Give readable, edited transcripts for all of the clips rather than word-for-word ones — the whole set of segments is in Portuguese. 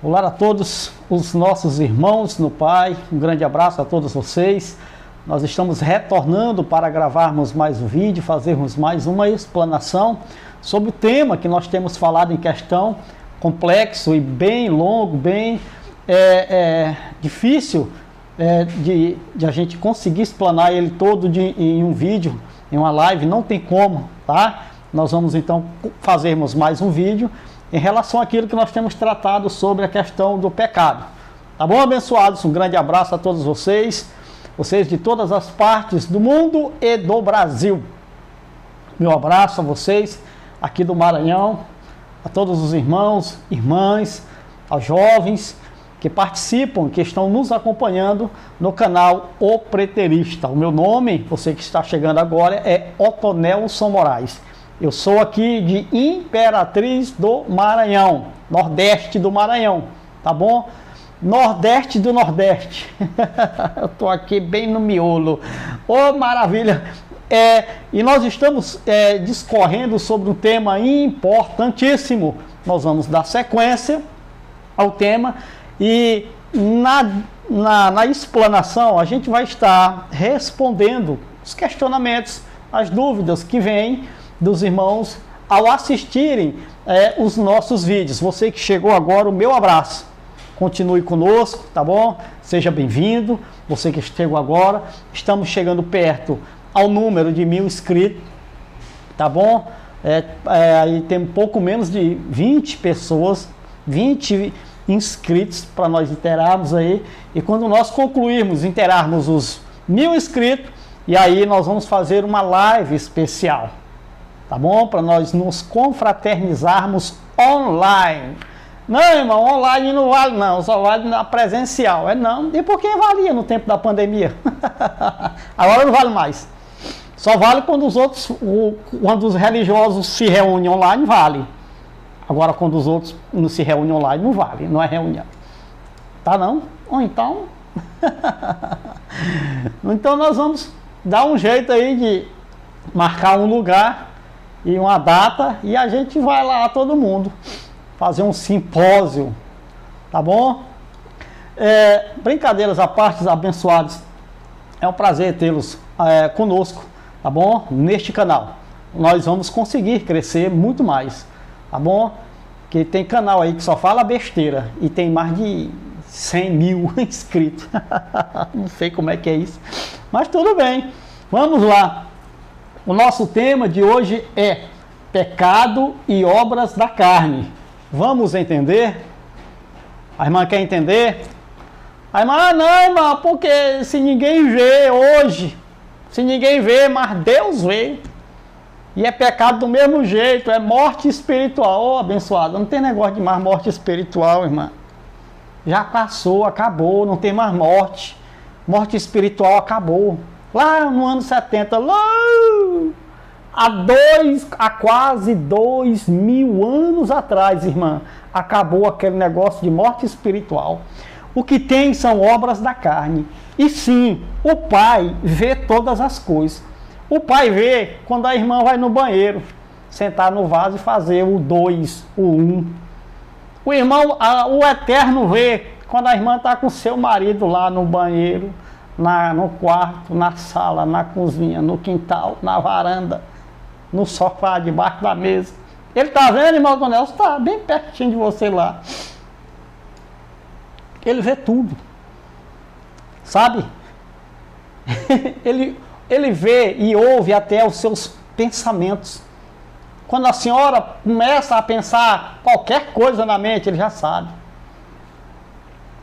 Olá a todos os nossos irmãos no Pai, um grande abraço a todos vocês. Nós estamos retornando para gravarmos mais um vídeo, fazermos mais uma explanação sobre o tema que nós temos falado em questão, complexo e bem longo, bem difícil de a gente conseguir explanar ele todo em um vídeo, em uma live, não tem como, tá? Nós vamos então fazermos mais um vídeo em relação àquilo que nós temos tratado sobre a questão do pecado. Tá bom, abençoados? Um grande abraço a todos vocês de todas as partes do mundo e do Brasil. Meu abraço a vocês aqui do Maranhão, a todos os irmãos, irmãs, aos jovens que participam, que estão nos acompanhando no canal O Preterista. O meu nome, você que está chegando agora, é Otonelson Moraes. Eu sou aqui de Imperatriz do Maranhão, Nordeste do Maranhão, tá bom? Nordeste do Nordeste. Eu estou aqui bem no miolo. Oh, maravilha! E nós estamos discorrendo sobre um tema importantíssimo. Nós vamos dar sequência ao tema e na explanação a gente vai estar respondendo os questionamentos, as dúvidas que vêm dos irmãos ao assistirem os nossos vídeos. Você que chegou agora, o meu abraço. Continue conosco, tá bom? Seja bem-vindo. Você que chegou agora, estamos chegando perto ao número de 1000 inscritos, tá bom? Aí tem pouco menos de 20 pessoas, 20 inscritos para nós interarmos aí. E quando nós concluirmos, interarmos os 1000 inscritos, e aí nós vamos fazer uma live especial, tá bom? Para nós nos confraternizarmos online. Não, irmão, online não vale não, só vale na presencial. Não, e por que valia no tempo da pandemia? Agora não vale mais. Só vale quando quando os religiosos se reúnem online, vale. Agora quando os outros não se reúnem online, não vale, não é reunião. Tá não? Ou então... Então nós vamos dar um jeito aí de marcar um lugar e uma data e a gente vai lá, todo mundo, fazer um simpósio, tá bom? Brincadeiras à parte, abençoados, é um prazer tê-los conosco, tá bom? Neste canal, nós vamos conseguir crescer muito mais, tá bom? Que tem canal aí que só fala besteira e tem mais de 100 mil inscritos, não sei como é que é isso, mas tudo bem, vamos lá. O nosso tema de hoje é pecado e obras da carne. Vamos entender? A irmã quer entender? A irmã, não, irmã, porque se ninguém vê hoje, se ninguém vê, mas Deus vê. E é pecado do mesmo jeito, é morte espiritual. Ô, abençoado, não tem negócio de mais morte espiritual, irmã. Já passou, acabou, não tem mais morte. Morte espiritual acabou. Lá no ano 70, lá... Há quase 2000 anos atrás, irmã, acabou aquele negócio de morte espiritual. O que tem são obras da carne. E sim, o Pai vê todas as coisas. O Pai vê quando a irmã vai no banheiro, sentar no vaso e fazer o 2, o 1. O irmão, o Eterno vê quando a irmã está com seu marido lá no banheiro, no quarto, na sala, na cozinha, no quintal, na varanda, no sofá, debaixo da mesa. Ele está vendo, irmão Tonelson? Está bem pertinho de você lá. Ele vê tudo. Sabe? Ele vê e ouve até os seus pensamentos. Quando a senhora começa a pensar qualquer coisa na mente, ele já sabe.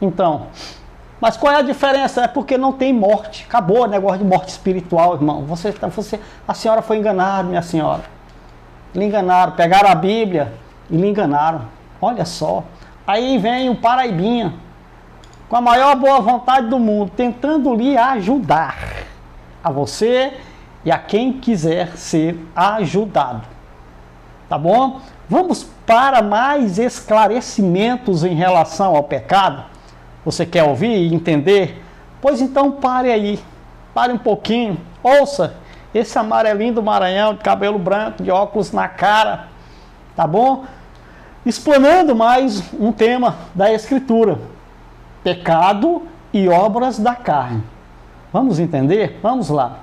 Então... Mas qual é a diferença? É porque não tem morte. Acabou o negócio de morte espiritual, irmão. A senhora foi enganada, minha senhora. Lhe enganaram. Pegaram a Bíblia e lhe enganaram. Olha só. Aí vem um paraibinha, com a maior boa vontade do mundo, tentando lhe ajudar. A você e a quem quiser ser ajudado. Tá bom? Vamos para mais esclarecimentos em relação ao pecado. Você quer ouvir e entender? Pois então pare aí, pare um pouquinho, ouça esse amarelinho do Maranhão, de cabelo branco, de óculos na cara, tá bom? explanando mais um tema da Escritura: pecado e obras da carne. Vamos entender? Vamos lá.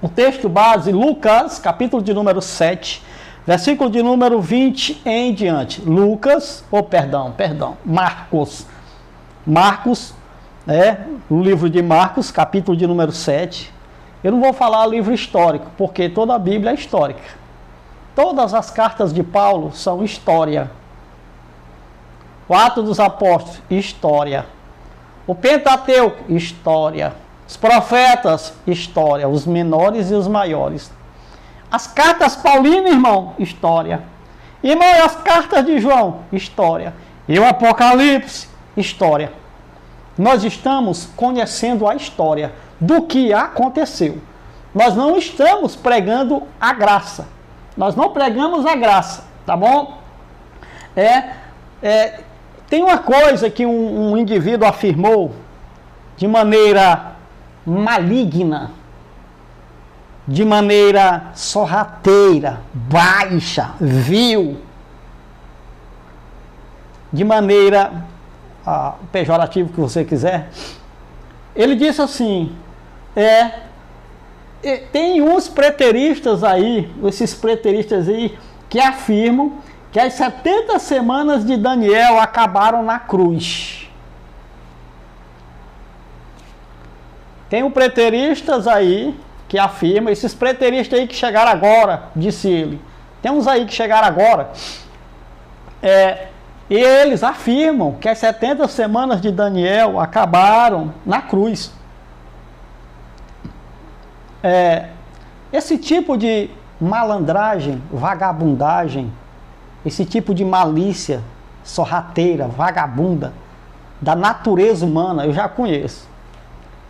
O texto base, Lucas, capítulo de número 7, versículo de número 20 em diante. Marcos, o livro de Marcos, capítulo de número 7. Eu não vou falar livro histórico, porque toda a Bíblia é histórica. Todas as cartas de Paulo são história. O Atos dos Apóstolos, história. O Pentateuco, história. Os profetas, história. Os menores e os maiores. As cartas paulinas, irmão, história. Irmão, e as cartas de João, história. E o Apocalipse, história. Nós estamos conhecendo a história do que aconteceu. Nós não estamos pregando a graça. Nós não pregamos a graça, tá bom? Tem uma coisa que um indivíduo afirmou de maneira maligna, de maneira sorrateira, baixa, vil, de maneira pejorativa que você quiser. Ele disse assim: tem uns preteristas aí, esses preteristas aí, que afirmam que as 70 semanas de Daniel acabaram na cruz. Tem um preteristas aí que afirmam, esses preteristas aí que chegaram agora, disse ele. Tem uns aí que chegaram agora. E eles afirmam que as 70 semanas de Daniel acabaram na cruz. Esse tipo de malandragem, vagabundagem, esse tipo de malícia sorrateira, vagabunda, da natureza humana, eu já conheço.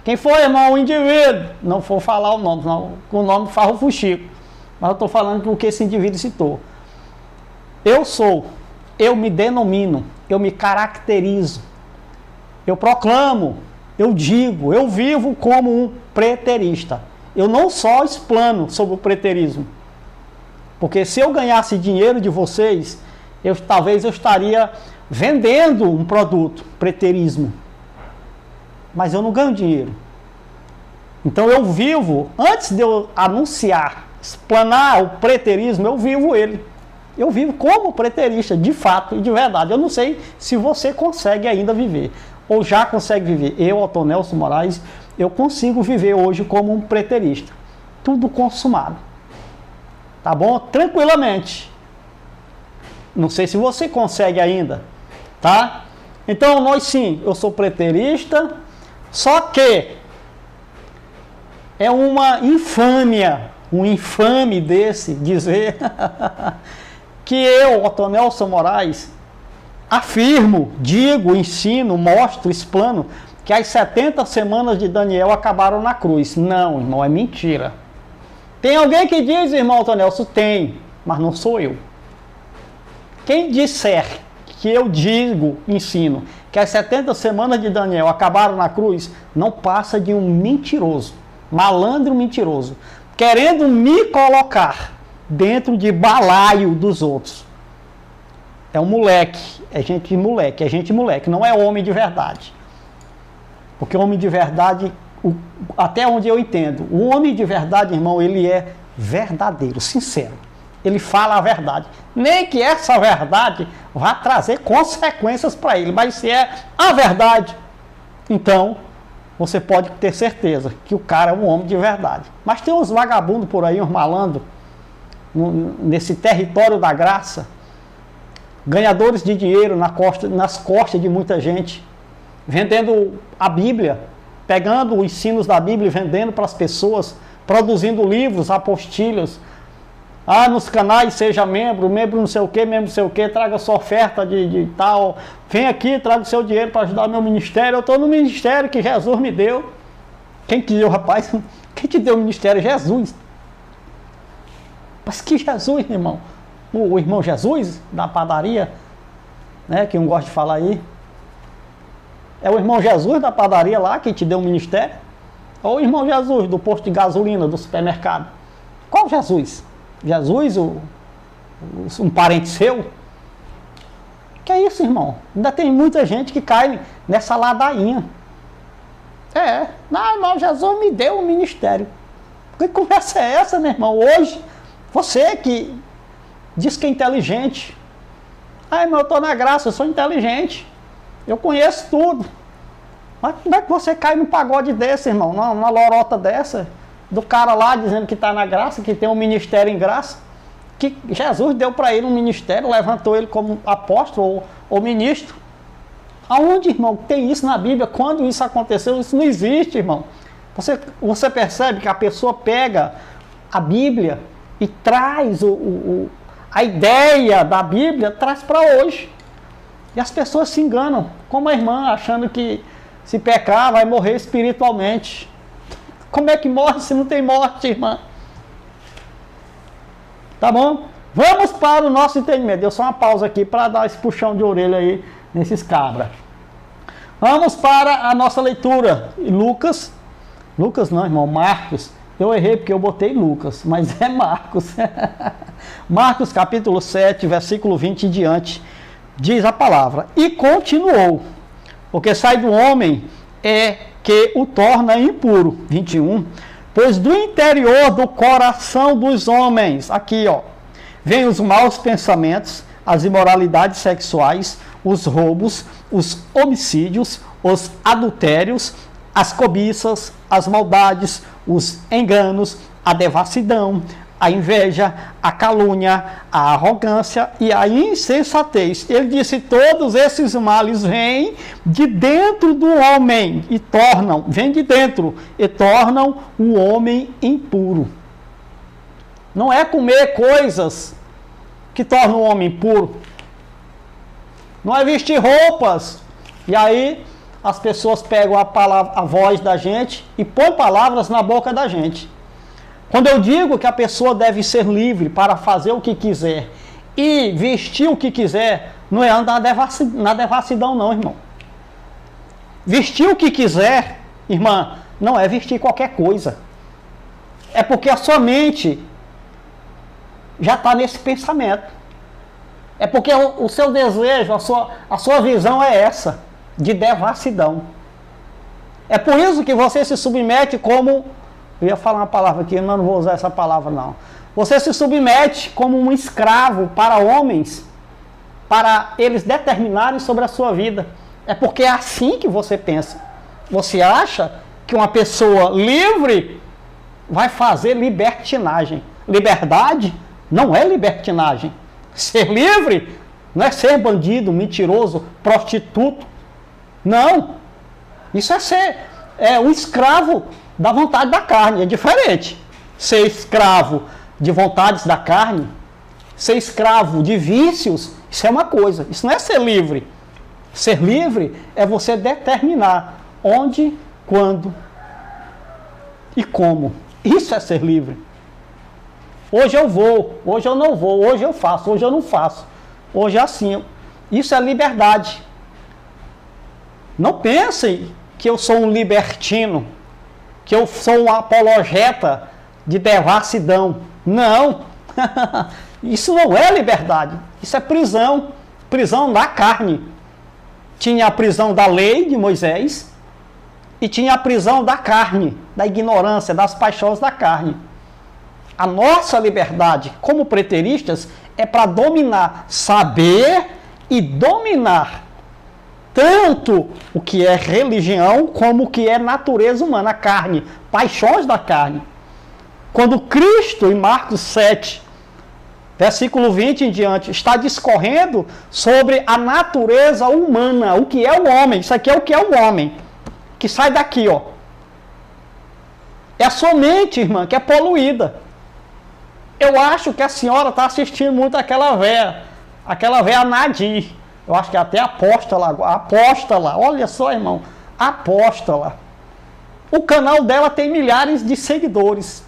Quem foi, irmão? O indivíduo. Não vou falar o nome, não. O nome Farro Fuxico. Mas eu estou falando do que esse indivíduo citou. Eu me denomino, eu me caracterizo, eu proclamo, eu digo, eu vivo como um preterista. Eu não só explano sobre o preterismo. Porque se eu ganhasse dinheiro de vocês, talvez eu estaria vendendo um produto, preterismo. Mas eu não ganho dinheiro. Então eu vivo, antes de eu anunciar, explanar o preterismo, eu vivo ele. Eu vivo como preterista, de fato e de verdade. Eu não sei se você consegue ainda viver, ou já consegue viver. Eu, Ottonelson Moraes, eu consigo viver hoje como um preterista. Tudo consumado. Tá bom? Tranquilamente. Não sei se você consegue ainda, tá? Então, eu sou preterista, só que é uma infâmia, um infame desse dizer que eu, Ottonelson Moraes, afirmo, digo, ensino, mostro, explano que as 70 semanas de Daniel acabaram na cruz. Não, irmão, é mentira. Tem alguém que diz, irmão Ottonelson? Tem, mas não sou eu. Quem disser que eu digo, ensino, que as 70 semanas de Daniel acabaram na cruz, não passa de um mentiroso, malandro mentiroso, querendo me colocar dentro de balaio dos outros. É um moleque, é gente moleque, não é homem de verdade. Porque homem de verdade, até onde eu entendo, o homem de verdade, irmão, ele é verdadeiro, sincero. Ele fala a verdade. Nem que essa verdade vá trazer consequências para ele, mas se é a verdade, então você pode ter certeza que o cara é um homem de verdade. Mas tem uns vagabundos por aí, uns malandros, nesse território da graça, ganhadores de dinheiro nas costas de muita gente, vendendo a Bíblia, pegando os ensinos da Bíblia e vendendo para as pessoas, produzindo livros, apostilhas. Nos canais, seja membro não sei o que, traga sua oferta de tal, vem aqui, traga o seu dinheiro para ajudar meu ministério. Eu estou no ministério que Jesus me deu. Quem te deu, rapaz? Quem te deu o ministério? Jesus. Mas que Jesus, irmão? O irmão Jesus, da padaria, né, que eu não gosto de falar aí. É o irmão Jesus da padaria lá que te deu o ministério? Ou o irmão Jesus do posto de gasolina, do supermercado? Qual Jesus? Jesus, um parente seu? isso, irmão. Ainda tem muita gente que cai nessa ladainha. Não, irmão, Jesus me deu um ministério. Que conversa é essa, meu irmão? Hoje, você que diz que é inteligente. Irmão, eu estou na graça, eu sou inteligente. Eu conheço tudo. Mas como é que você cai num pagode desse, irmão? Numa lorota dessa? Do cara lá dizendo que está na graça, que tem um ministério em graça. Que Jesus deu para ele um ministério, levantou ele como apóstolo ou ministro. Aonde, irmão, tem isso na Bíblia? Quando isso aconteceu? Isso não existe, irmão. Você percebe que a pessoa pega a Bíblia e traz a ideia da Bíblia, traz para hoje. E as pessoas se enganam, como a irmã, achando que se pecar vai morrer espiritualmente. Como é que morre se não tem morte, irmã? Tá bom? Vamos para o nosso entendimento. Deu só uma pausa aqui para dar esse puxão de orelha aí nesses cabras. Vamos para a nossa leitura. Lucas não, irmão, Marcos. Eu errei porque eu botei Lucas, mas é Marcos. Marcos capítulo 7, versículo 20 em diante. Diz a palavra: e continuou, porque sai do homem é que o torna impuro. 21. Pois do interior do coração dos homens, aqui ó, vêm os maus pensamentos, as imoralidades sexuais, os roubos, os homicídios, os adultérios, as cobiças, as maldades, os enganos, a devassidão, a inveja, a calúnia, a arrogância e a insensatez. Ele disse: todos esses males vêm de dentro do homem e tornam o homem impuro. Não é comer coisas que tornam o homem impuro. Não é vestir roupas. E aí as pessoas pegam a voz da gente e põem palavras na boca da gente. Quando eu digo que a pessoa deve ser livre para fazer o que quiser e vestir o que quiser, não é andar na devassidão não, irmão. Vestir o que quiser, irmã, não é vestir qualquer coisa. É porque a sua mente já está nesse pensamento. É porque o seu desejo, a sua visão é essa, de devassidão. É por isso que você se submete como... Eu ia falar uma palavra aqui, mas não vou usar essa palavra não. Você se submete como um escravo para homens, para eles determinarem sobre a sua vida. É porque é assim que você pensa. Você acha que uma pessoa livre vai fazer libertinagem. Liberdade não é libertinagem. Ser livre não é ser bandido, mentiroso, prostituto. Não. Isso é ser um escravo da vontade da carne. É diferente. Ser escravo de vontades da carne, ser escravo de vícios, isso é uma coisa. Isso não é ser livre. Ser livre é você determinar onde, quando e como. Isso é ser livre. Hoje eu vou, hoje eu não vou, hoje eu faço, hoje eu não faço. Hoje é assim. Isso é liberdade. Não pensem que eu sou um libertino, que eu sou um apologeta de devassidão. Não. Isso não é liberdade. Isso é prisão. Prisão da carne. Tinha a prisão da lei de Moisés e tinha a prisão da carne, da ignorância, das paixões da carne. A nossa liberdade como preteristas é para dominar, saber e dominar tanto o que é religião como o que é natureza humana, a carne, paixões da carne. Quando Cristo, em Marcos 7, versículo 20 em diante, está discorrendo sobre a natureza humana, o que é o homem. Isso aqui é o que é o homem, que sai daqui, ó. É a sua mente, irmã, que é poluída. Eu acho que a senhora está assistindo muito aquela véia Nadir. Eu acho que até apóstola, olha só, irmão, apóstola. O canal dela tem milhares de seguidores.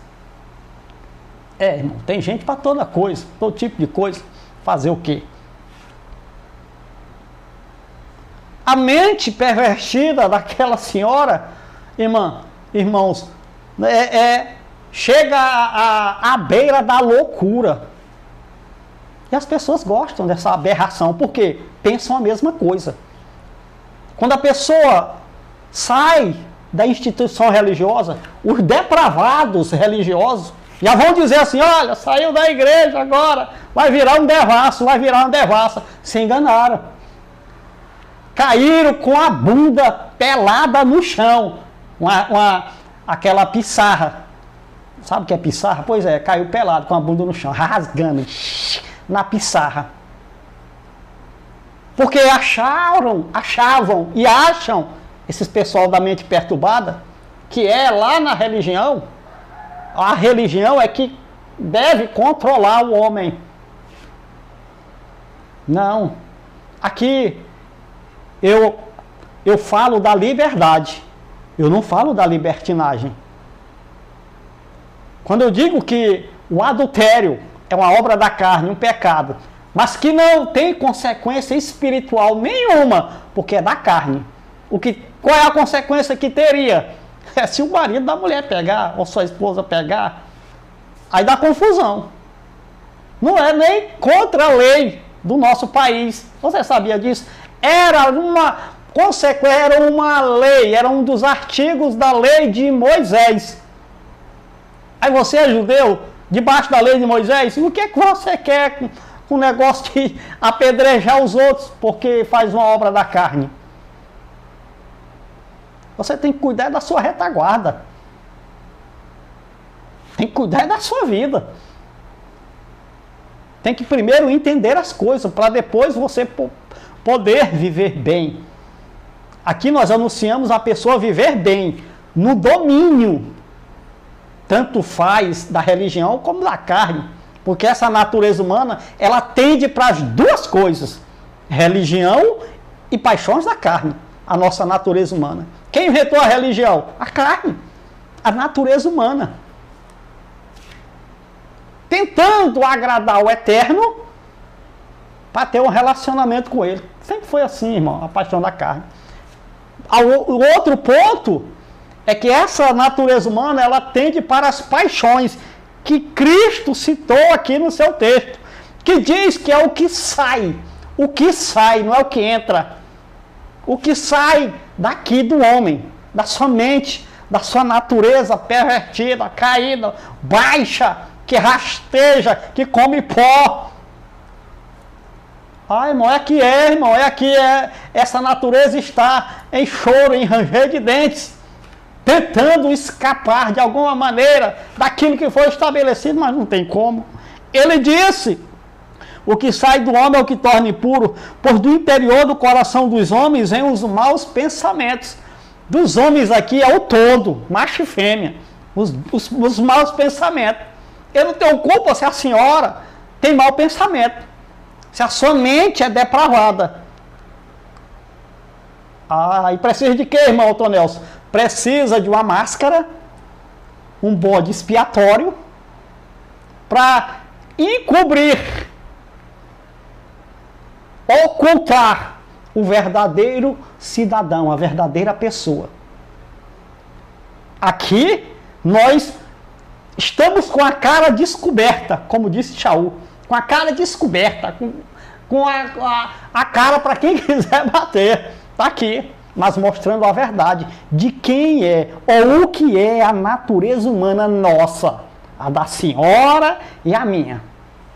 Irmão, tem gente para toda coisa, todo tipo de coisa. Fazer o quê? A mente pervertida daquela senhora, irmãos, chega à beira da loucura. E as pessoas gostam dessa aberração. Por quê? pensam a mesma coisa. Quando a pessoa sai da instituição religiosa, os depravados religiosos já vão dizer assim, olha, saiu da igreja agora, vai virar um devasso, vai virar uma devassa. Se enganaram. Caíram com a bunda pelada no chão, aquela pissarra. Sabe o que é pissarra? Pois é, caiu pelado com a bunda no chão, rasgando na pissarra. Porque achavam e acham, esses pessoal da mente perturbada, que é lá na religião, a religião é que deve controlar o homem. Não. Aqui eu falo da liberdade, eu não falo da libertinagem. Quando eu digo que o adultério é uma obra da carne, um pecado, mas que não tem consequência espiritual nenhuma, porque é da carne. Qual é a consequência que teria? É se o marido da mulher pegar, ou sua esposa pegar, aí dá confusão. Não é nem contra a lei do nosso país. Você sabia disso? Era uma consequência, era uma lei, era um dos artigos da lei de Moisés. Aí você é judeu, debaixo da lei de Moisés, o que é que você quer com o negócio de apedrejar os outros porque faz uma obra da carne? Você tem que cuidar da sua retaguarda. Tem que cuidar da sua vida. Tem que primeiro entender as coisas, para depois você poder viver bem. Aqui nós anunciamos a pessoa viver bem, no domínio, tanto faz da religião como da carne. Porque essa natureza humana, ela tende para as duas coisas. Religião e paixões da carne. A nossa natureza humana. Quem inventou a religião? A carne. A natureza humana. Tentando agradar o Eterno para ter um relacionamento com Ele. Sempre foi assim, irmão, a paixão da carne. O outro ponto é que essa natureza humana, ela tende para as paixões que Cristo citou aqui no seu texto, que diz que é o que sai. O que sai, não é o que entra. O que sai daqui do homem, da sua mente, da sua natureza pervertida, caída, baixa, que rasteja, que come pó. Ah, irmão, irmão, essa natureza está em choro, em ranger de dentes, tentando escapar de alguma maneira daquilo que foi estabelecido, mas não tem como. Ele disse, o que sai do homem é o que torna impuro, pois do interior do coração dos homens vêm os maus pensamentos. Dos homens aqui é o todo, macho e fêmea, os maus pensamentos. Eu não tenho culpa se a senhora tem mau pensamento, se a sua mente é depravada. Ah, e precisa de quê, irmão Otonelson? Precisa de uma máscara, um bode expiatório, para encobrir, ocultar o verdadeiro cidadão, a verdadeira pessoa. Aqui, nós estamos com a cara descoberta, como disse Shaul, com a cara descoberta, com a cara para quem quiser bater. Está aqui, mas mostrando a verdade de quem é, ou o que é a natureza humana nossa, a da senhora e a minha.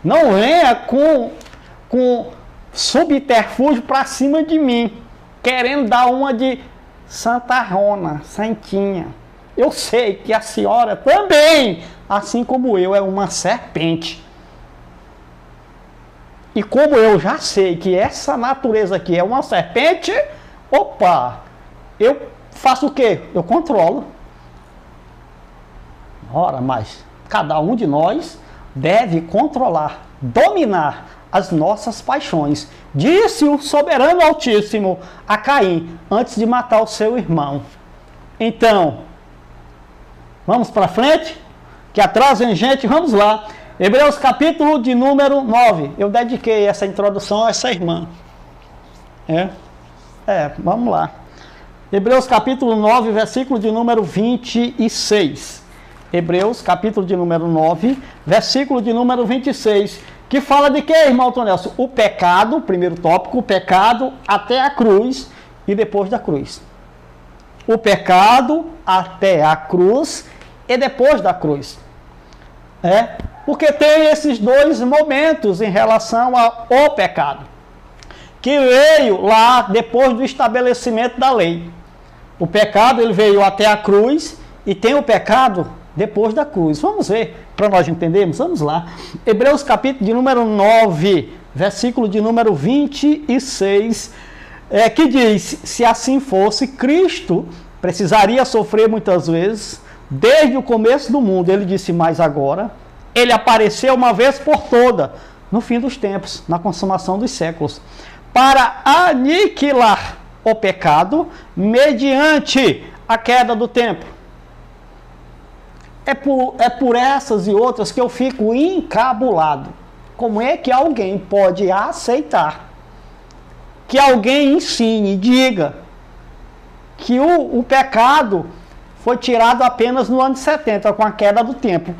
Não venha com subterfúgio para cima de mim, querendo dar uma de santarrona, santinha. Eu sei que a senhora também, assim como eu, é uma serpente. E como eu já sei que essa natureza aqui é uma serpente, opa, eu faço o quê? Eu controlo. Ora, mas cada um de nós deve controlar, dominar as nossas paixões. Disse o soberano Altíssimo a Caim, antes de matar o seu irmão. Então, vamos para frente? Que atrás vem gente, vamos lá. Hebreus capítulo de número 9. Eu dediquei essa introdução a essa irmã. Vamos lá. Hebreus capítulo 9, versículo de número 26. Hebreus capítulo de número 9, versículo de número 26. Que fala de quê, irmão Tonelson? O pecado, primeiro tópico, o pecado até a cruz e depois da cruz. O pecado até a cruz e depois da cruz. Porque tem esses dois momentos em relação ao pecado, que veio lá depois do estabelecimento da lei. O pecado ele veio até a cruz e tem o pecado depois da cruz. Vamos ver, para nós entendermos? Vamos lá. Hebreus capítulo de número 9, versículo de número 26, que diz: se assim fosse, Cristo precisaria sofrer muitas vezes, desde o começo do mundo. Ele disse: mas agora, ele apareceu uma vez por toda, no fim dos tempos, na consumação dos séculos, para aniquilar o pecado mediante a queda do templo. É por essas e outras que eu fico encabulado. Como é que alguém pode aceitar que alguém ensine e diga que o pecado foi tirado apenas no ano de 70, com a queda do templo,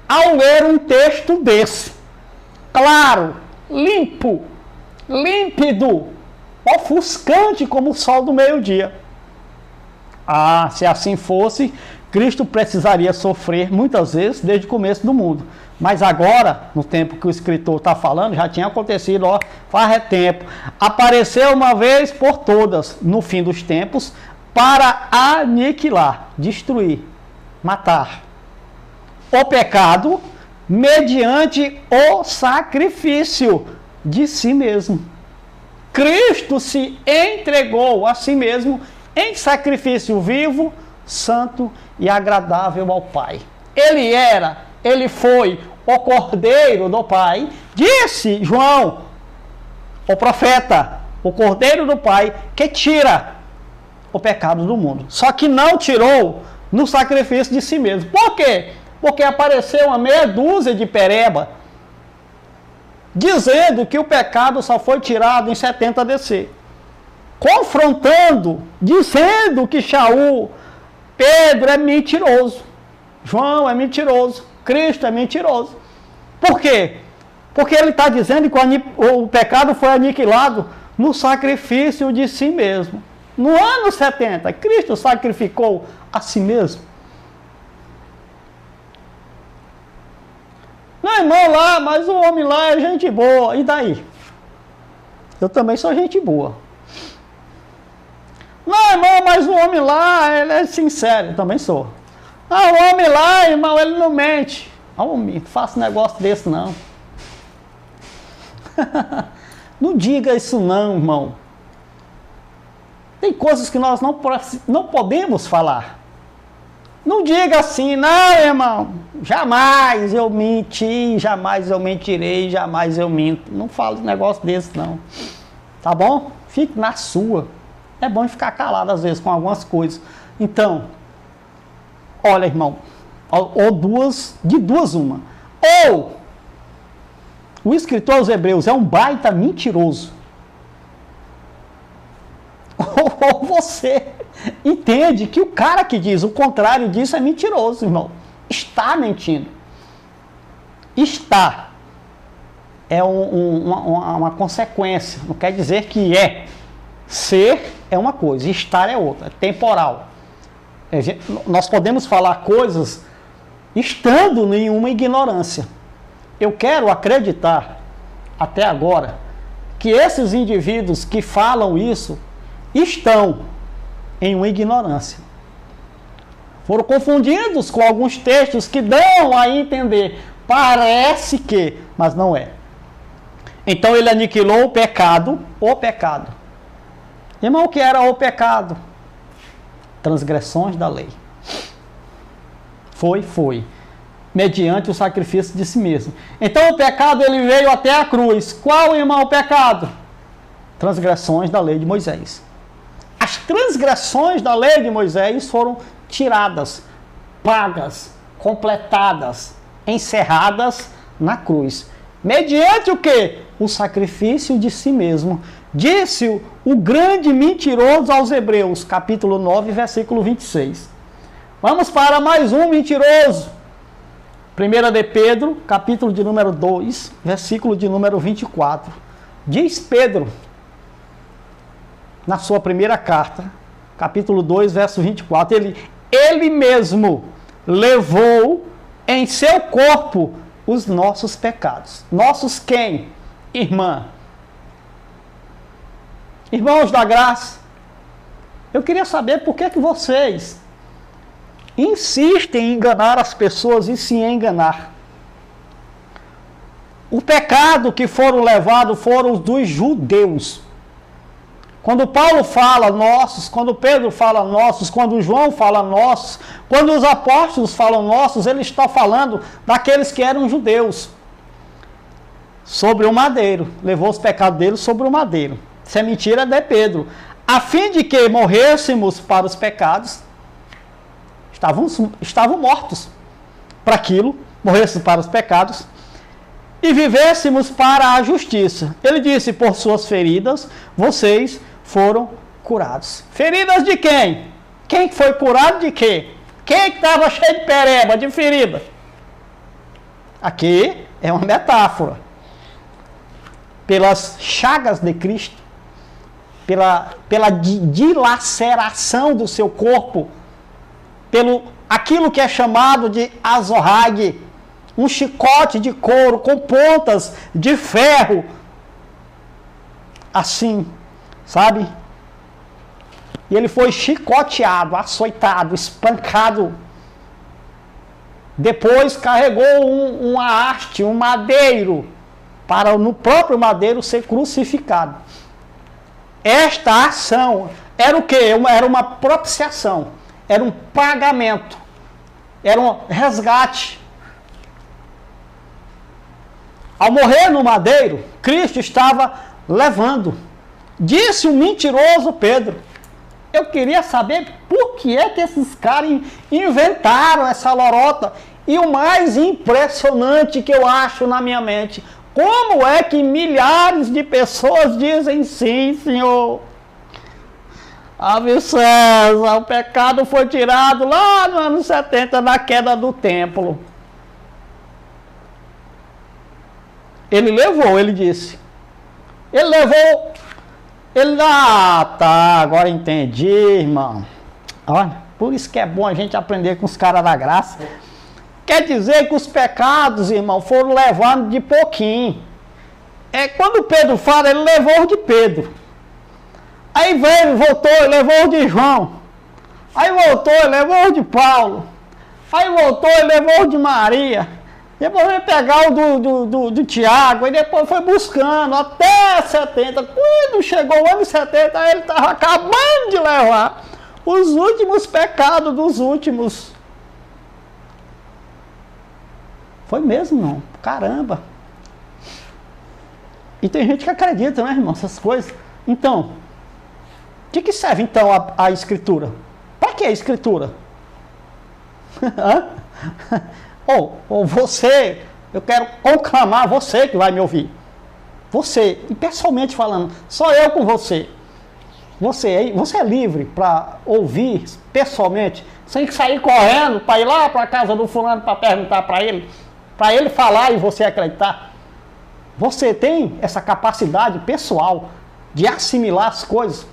ao ler um texto desse, claro, limpo, límpido, ofuscante como o sol do meio-dia? Se assim fosse, Cristo precisaria sofrer muitas vezes desde o começo do mundo. Mas agora, no tempo que o escritor está falando, já tinha acontecido, faz tempo. Apareceu uma vez por todas, no fim dos tempos, para aniquilar, destruir, matar o pecado mediante o sacrifício de si mesmo. Cristo se entregou a si mesmo em sacrifício vivo, santo e agradável ao Pai. Ele foi o Cordeiro do Pai, disse João, o profeta, o Cordeiro do Pai, que tira o pecado do mundo. Só que não tirou no sacrifício de si mesmo. Por quê? Porque apareceu uma meia dúzia de pereba dizendo que o pecado só foi tirado em 70 DC. Confrontando, dizendo que Shaul, Pedro é mentiroso, João é mentiroso, Cristo é mentiroso. Por quê? Porque ele está dizendo que o pecado foi aniquilado no sacrifício de si mesmo. No ano 70, Cristo sacrificou a si mesmo. Não, irmão, lá, mas o homem lá é gente boa. E daí? Eu também sou gente boa. Não, irmão, mas o homem lá, ele é sincero. Eu também sou. Ah, o homem lá, irmão, ele não mente. Não faça negócio desse, não. Não diga isso não, irmão. Tem coisas que nós não podemos falar. Não diga assim, não, irmão, jamais eu menti, jamais eu mentirei, jamais eu minto. Não fale negócio desse, não. Tá bom? Fique na sua. É bom ficar calado, às vezes, com algumas coisas. Então, olha, irmão, de duas uma. Ou o escritor aos Hebreus é um baita mentiroso, ou você entende que o cara que diz o contrário disso é mentiroso, irmão. Está mentindo. Está. É uma consequência. Não quer dizer que é. Ser é uma coisa, estar é outra. É temporal. Nós podemos falar coisas estando em uma ignorância. Eu quero acreditar, até agora, que esses indivíduos que falam isso estão em uma ignorância. Foram confundidos com alguns textos que dão a entender, parece que, mas não é. Então ele aniquilou o pecado. Irmão, o que era o pecado? Transgressões da lei. Foi. Mediante o sacrifício de si mesmo. Então o pecado ele veio até a cruz. Qual, irmão, o pecado? Transgressões da lei de Moisés. As transgressões da lei de Moisés foram tiradas, pagas, completadas, encerradas na cruz. Mediante o quê? O sacrifício de si mesmo. Disse o grande mentiroso aos Hebreus, capítulo 9, versículo 26. Vamos para mais um mentiroso. 1 de Pedro, capítulo de número 2, versículo de número 24. Diz Pedro, na sua primeira carta, capítulo 2, verso 24, ele mesmo levou em seu corpo os nossos pecados. Nossos quem? Irmã. Irmãos da graça, eu queria saber por que vocês insistem em enganar as pessoas e se enganar. O pecado que foram levados foram os dos judeus. Quando Paulo fala nossos, quando Pedro fala nossos, quando João fala nossos, quando os apóstolos falam nossos, ele está falando daqueles que eram judeus. Sobre o madeiro. Levou os pecados deles sobre o madeiro. Isso é mentira de Pedro. A fim de que morrêssemos para os pecados, estavam mortos para aquilo, morrêssemos para os pecados, e vivêssemos para a justiça. Ele disse, por suas feridas, vocês foram curados. Feridas de quem? Quem foi curado de quê? Quem estava cheio de pereba, de ferida? Aqui é uma metáfora. Pelas chagas de Cristo, pela dilaceração do seu corpo, pelo aquilo que é chamado de azorrague, um chicote de couro com pontas de ferro, assim, sabe? E ele foi chicoteado, açoitado, espancado. Depois carregou uma haste, um madeiro, para no próprio madeiro ser crucificado. Esta ação era o quê? Era uma propiciação, era um pagamento, era um resgate. Ao morrer no madeiro, Cristo estava levando. Disse o mentiroso Pedro. Eu queria saber por que é que esses caras inventaram essa lorota. E o mais impressionante que eu acho na minha mente, como é que milhares de pessoas dizem sim, Senhor? Ave César, o pecado foi tirado lá no ano 70, na queda do templo. Ele levou, ele disse. Ele levou. Tá, agora entendi, irmão. Olha, por isso que é bom a gente aprender com os caras da graça. Quer dizer que os pecados, irmão, foram levados de pouquinho. Quando Pedro fala, ele levou de Pedro. Aí veio, voltou, ele levou de João. Aí voltou, ele levou de Paulo. Aí voltou, ele levou de Maria. Depois veio pegar o do Tiago, e depois foi buscando até 70. Quando chegou o ano 70, ele estava acabando de levar os últimos pecados dos últimos. Foi mesmo, não? Caramba! E tem gente que acredita, né, irmão, essas coisas. Então, de que serve então a Escritura? Para que a Escritura? Ou você, eu quero conclamar você que vai me ouvir. Você, e pessoalmente falando, só eu com você. Você é livre para ouvir pessoalmente, sem sair correndo para ir lá para a casa do fulano para perguntar para ele falar e você acreditar. Você tem essa capacidade pessoal de assimilar as coisas.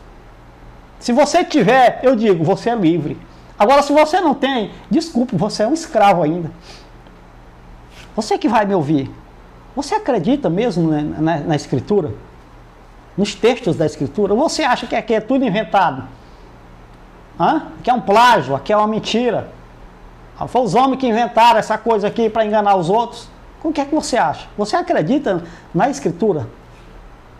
Se você tiver, eu digo, você é livre. Agora, se você não tem, desculpe, você é um escravo ainda. Você que vai me ouvir, você acredita mesmo na Escritura? Nos textos da Escritura? Ou você acha que aqui é tudo inventado? Que é um plágio, aqui é uma mentira? Foi os homens que inventaram essa coisa aqui para enganar os outros? O que é que você acha? Você acredita na Escritura?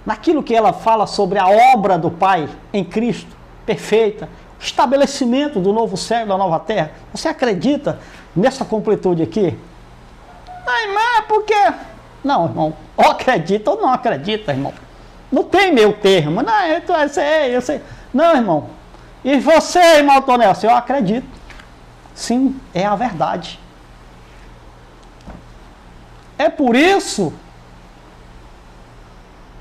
Naquilo que ela fala sobre a obra do Pai em Cristo, perfeita, o estabelecimento do novo céu e da nova terra? Você acredita nessa completude aqui? Irmão, por quê? Não, irmão, ou acredita ou não acredita, irmão. Não tem meio termo. Não, eu sei. Não, irmão. E você, irmão Tonel, eu acredito. Sim, é a verdade. É por isso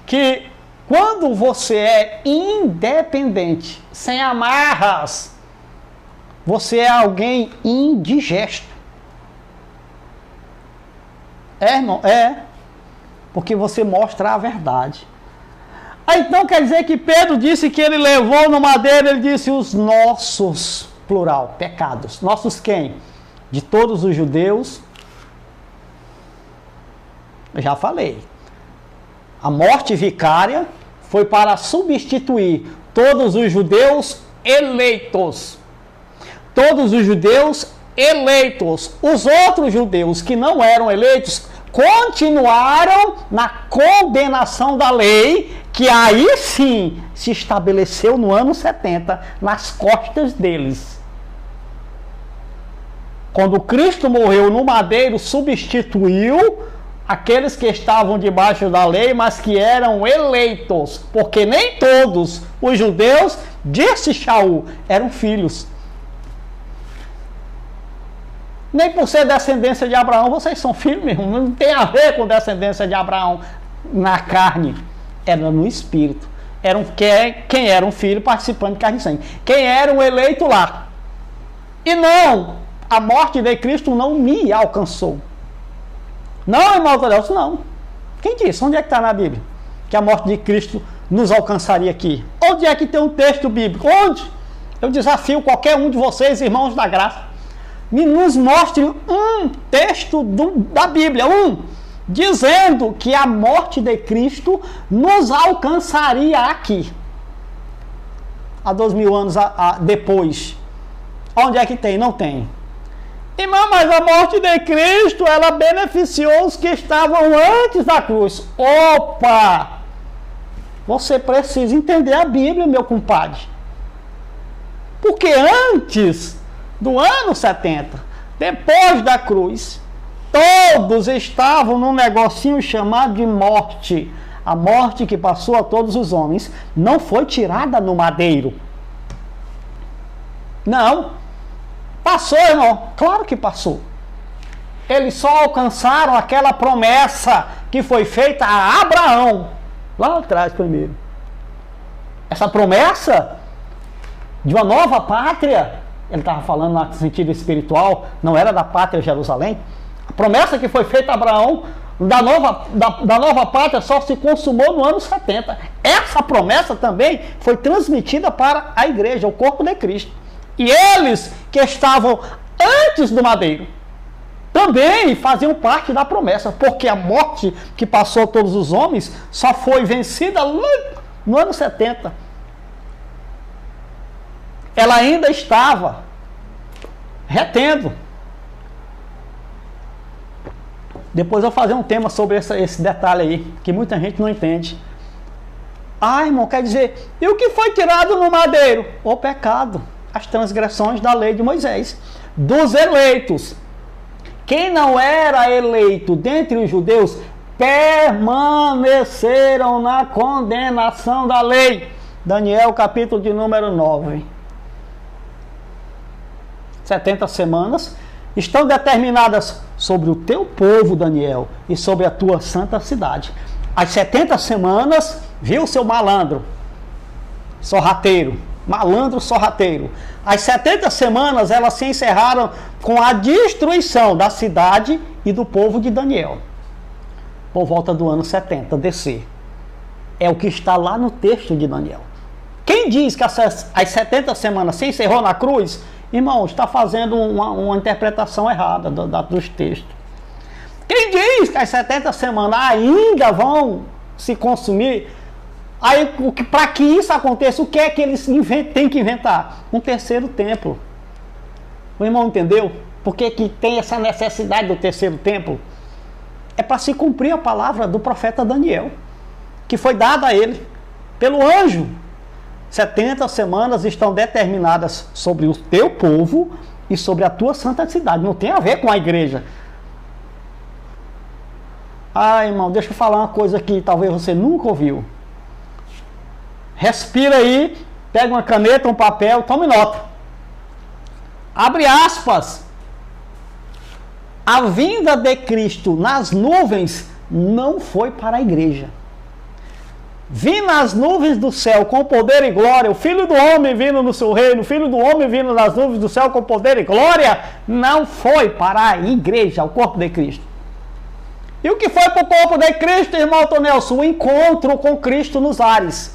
que quando você é independente, sem amarras, você é alguém indigesto. É, irmão, é. Porque você mostra a verdade. Aí, então quer dizer que Pedro disse que ele levou no madeiro, ele disse os nossos, plural, pecados. Nossos quem? De todos os judeus. Eu já falei. A morte vicária foi para substituir todos os judeus eleitos. Todos os judeus eleitos. Os outros judeus que não eram eleitos continuaram na condenação da lei, que aí sim se estabeleceu no ano 70, nas costas deles. Quando Cristo morreu no madeiro, substituiu aqueles que estavam debaixo da lei, mas que eram eleitos, porque nem todos os judeus, disse Shaul, eram filhos. Nem por ser descendência de Abraão, vocês são filhos mesmo. Não tem a ver com descendência de Abraão na carne. Era no espírito. Eram quem era um filho participando de carne e sangue. Quem era um eleito lá. E não, a morte de Cristo não me alcançou. Não, irmão Deus, não. Quem disse? Onde é que está na Bíblia? Que a morte de Cristo nos alcançaria aqui. Onde é que tem um texto bíblico? Onde? Eu desafio qualquer um de vocês, irmãos da graça, me nos mostre um texto da Bíblia, dizendo que a morte de Cristo nos alcançaria aqui, há 2000 anos depois. Onde é que tem? Não tem. Irmão, mas a morte de Cristo, ela beneficiou os que estavam antes da cruz. Opa! Você precisa entender a Bíblia, meu compadre. Porque antes do ano 70, depois da cruz, todos estavam num negocinho chamado de morte. A morte que passou a todos os homens não foi tirada no madeiro. Não. Passou, irmão. Claro que passou. Eles só alcançaram aquela promessa que foi feita a Abraão. Lá atrás primeiro. Essa promessa de uma nova pátria, ele estava falando no sentido espiritual, não era da pátria Jerusalém. A promessa que foi feita a Abraão da nova pátria só se consumou no ano 70. Essa promessa também foi transmitida para a igreja, o corpo de Cristo. E eles que estavam antes do madeiro também faziam parte da promessa, porque a morte que passou a todos os homens só foi vencida no ano 70. Ela ainda estava retendo. Depois eu vou fazer um tema sobre esse detalhe aí, que muita gente não entende. Ah, irmão, quer dizer, e o que foi tirado no madeiro? O pecado, as transgressões da lei de Moisés, dos eleitos. Quem não era eleito dentre os judeus, permaneceram na condenação da lei. Daniel, capítulo de número 9. 70 semanas estão determinadas sobre o teu povo, Daniel, e sobre a tua santa cidade. As 70 semanas, viu, seu malandro, sorrateiro, malandro sorrateiro. As 70 semanas, elas se encerraram com a destruição da cidade e do povo de Daniel. Por volta do ano 70, descer. É o que está lá no texto de Daniel. Quem diz que as 70 semanas se encerrou na cruz, irmão, está fazendo uma interpretação errada dos textos. Quem diz que as 70 semanas ainda vão se consumir, aí para que isso aconteça, o que é que eles têm que inventar? Um terceiro templo. O irmão entendeu? Por que tem essa necessidade do terceiro templo? É para se cumprir a palavra do profeta Daniel, que foi dada a ele pelo anjo. 70 semanas estão determinadas sobre o teu povo e sobre a tua santa cidade. Não tem a ver com a igreja. Ah, irmão, deixa eu falar uma coisa que talvez você nunca ouviu. Respira aí, pega uma caneta, um papel, tome nota. Abre aspas. A vinda de Cristo nas nuvens não foi para a igreja. Vim nas nuvens do céu com poder e glória, o Filho do Homem vindo no seu reino, o Filho do Homem vindo nas nuvens do céu com poder e glória, não foi para a igreja, o corpo de Cristo. E o que foi para o corpo de Cristo, irmão Tonelson? O encontro com Cristo nos ares.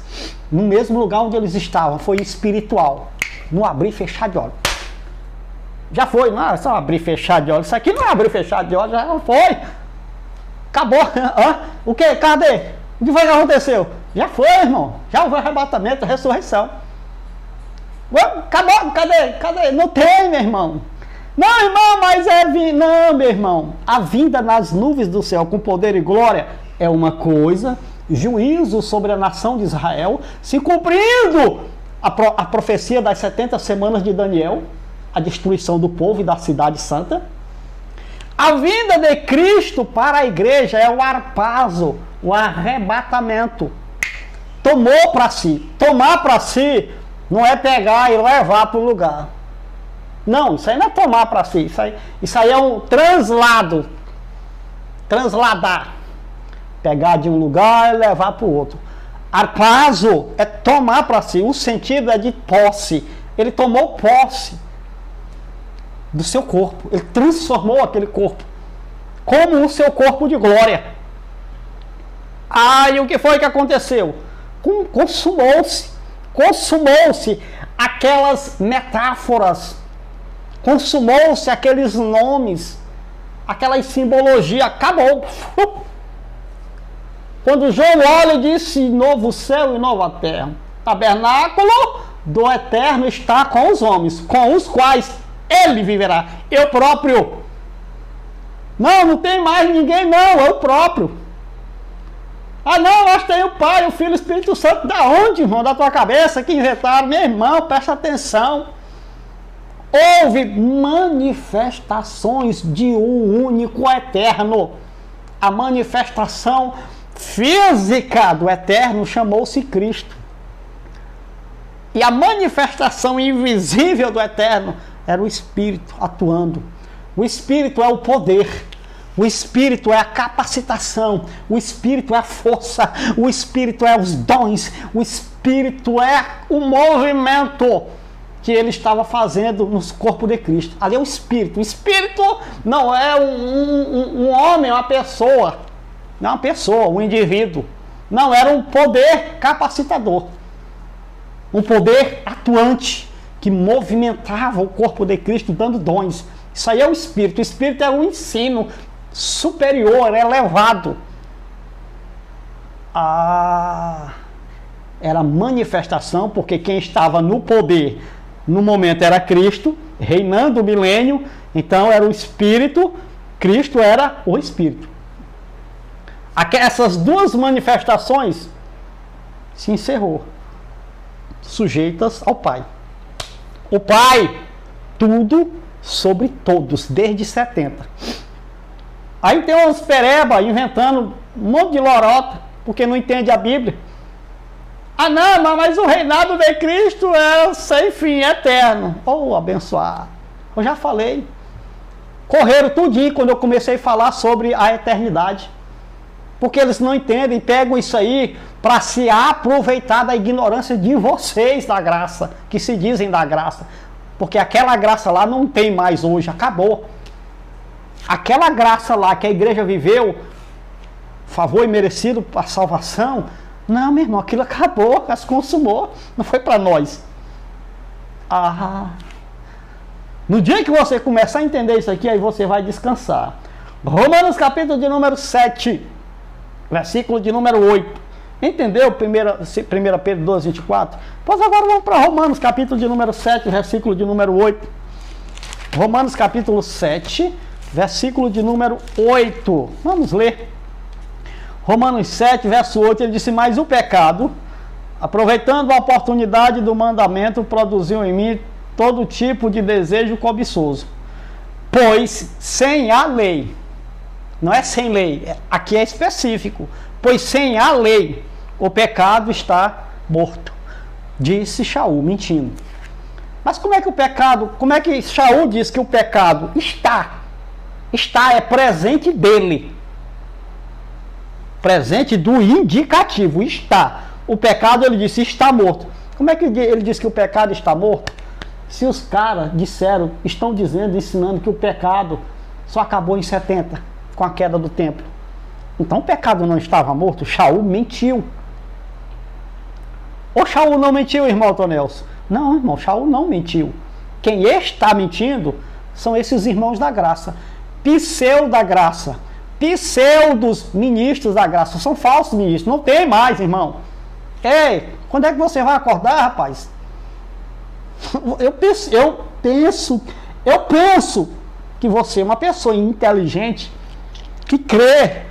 No mesmo lugar onde eles estavam. Foi espiritual. No abrir e fechar de olhos. Já foi, não é só abrir e fechar de olhos. Isso aqui não é abrir e fechar de olhos, já foi. Acabou. O que? Cadê? O que foi que aconteceu? Já foi, irmão. Já houve arrebatamento, ressurreição. Acabou, cadê? Não tem, meu irmão. Não, irmão, mas não, meu irmão. A vinda nas nuvens do céu com poder e glória é uma coisa, juízo sobre a nação de Israel, se cumprindo a profecia das 70 semanas de Daniel, a destruição do povo e da cidade santa. A vinda de Cristo para a igreja é o harpazo, o arrebatamento. Tomou para si. Tomar para si não é pegar e levar para o lugar. Não, isso aí não é tomar para si. Isso aí é um translado. Transladar. Pegar de um lugar e levar para o outro. Harpazo é tomar para si. O sentido é de posse. Ele tomou posse do seu corpo. Ele transformou aquele corpo como o seu corpo de glória. E o que foi que aconteceu? Consumou-se aquelas metáforas, consumou-se aqueles nomes, aquelas simbologias, acabou. Quando João olha e disse novo céu e nova terra, tabernáculo do eterno está com os homens, com os quais ele viverá. Eu próprio. Não tem mais ninguém não, é o próprio. Não, nós tem o Pai, o Filho e o Espírito Santo. Da onde, irmão? Da tua cabeça que inventaram? Meu irmão, presta atenção. Houve manifestações de um único eterno. A manifestação física do eterno chamou-se Cristo. E a manifestação invisível do eterno era o Espírito atuando. O Espírito é o poder. O Espírito é a capacitação, o Espírito é a força, o Espírito é os dons, o Espírito é o movimento que ele estava fazendo no corpo de Cristo. Ali é o Espírito. O Espírito não é um homem, uma pessoa. Não é uma pessoa, um indivíduo. Não, era um poder capacitador. Um poder atuante que movimentava o corpo de Cristo dando dons. Isso aí é o Espírito. O Espírito é o ensino superior, elevado. Era manifestação, porque quem estava no poder no momento era Cristo, reinando o milênio, então era o Espírito, Cristo era o Espírito. Essas duas manifestações se encerrou, sujeitas ao Pai. O Pai, tudo sobre todos, desde 70. Aí tem uns pereba inventando um monte de lorota, porque não entende a Bíblia. Não, mas o reinado de Cristo é sem fim, eterno. Abençoado. Eu já falei. Correram tudinho quando eu comecei a falar sobre a eternidade. Porque eles não entendem, pegam isso aí para se aproveitar da ignorância de vocês da graça, que se dizem da graça. Porque aquela graça lá não tem mais hoje, acabou. Aquela graça lá que a igreja viveu, favor imerecido para a salvação, não, meu irmão, aquilo acabou, se consumou, não foi para nós. No dia que você começar a entender isso aqui, aí você vai descansar. Romanos capítulo de número 7, versículo de número 8. Entendeu? 1 Pedro 12, 24? Pois agora vamos para Romanos capítulo de número 7, versículo de número 8. Romanos capítulo 7, versículo de número 8. Vamos ler. Romanos 7, verso 8, ele disse: mas o pecado, aproveitando a oportunidade do mandamento, produziu em mim todo tipo de desejo cobiçoso. Pois sem a lei, não é sem lei, aqui é específico, pois sem a lei o pecado está morto, disse Shaul, mentindo. Mas como é que o pecado, como é que Shaul diz que o pecado está, é presente dele, presente do indicativo, está. O pecado, ele disse, está morto. Como é que ele diz que o pecado está morto? Se os caras estão dizendo, ensinando que o pecado só acabou em 70, com a queda do templo. Então o pecado não estava morto, Shaul mentiu. Ou Shaul não mentiu, irmão Tonelson? Não, irmão, Shaul não mentiu. Quem está mentindo são esses irmãos da graça, da graça, pseudos ministros da graça, são falsos ministros, não tem mais, irmão. Ei, quando é que você vai acordar, rapaz? Eu penso que você é uma pessoa inteligente, que crê,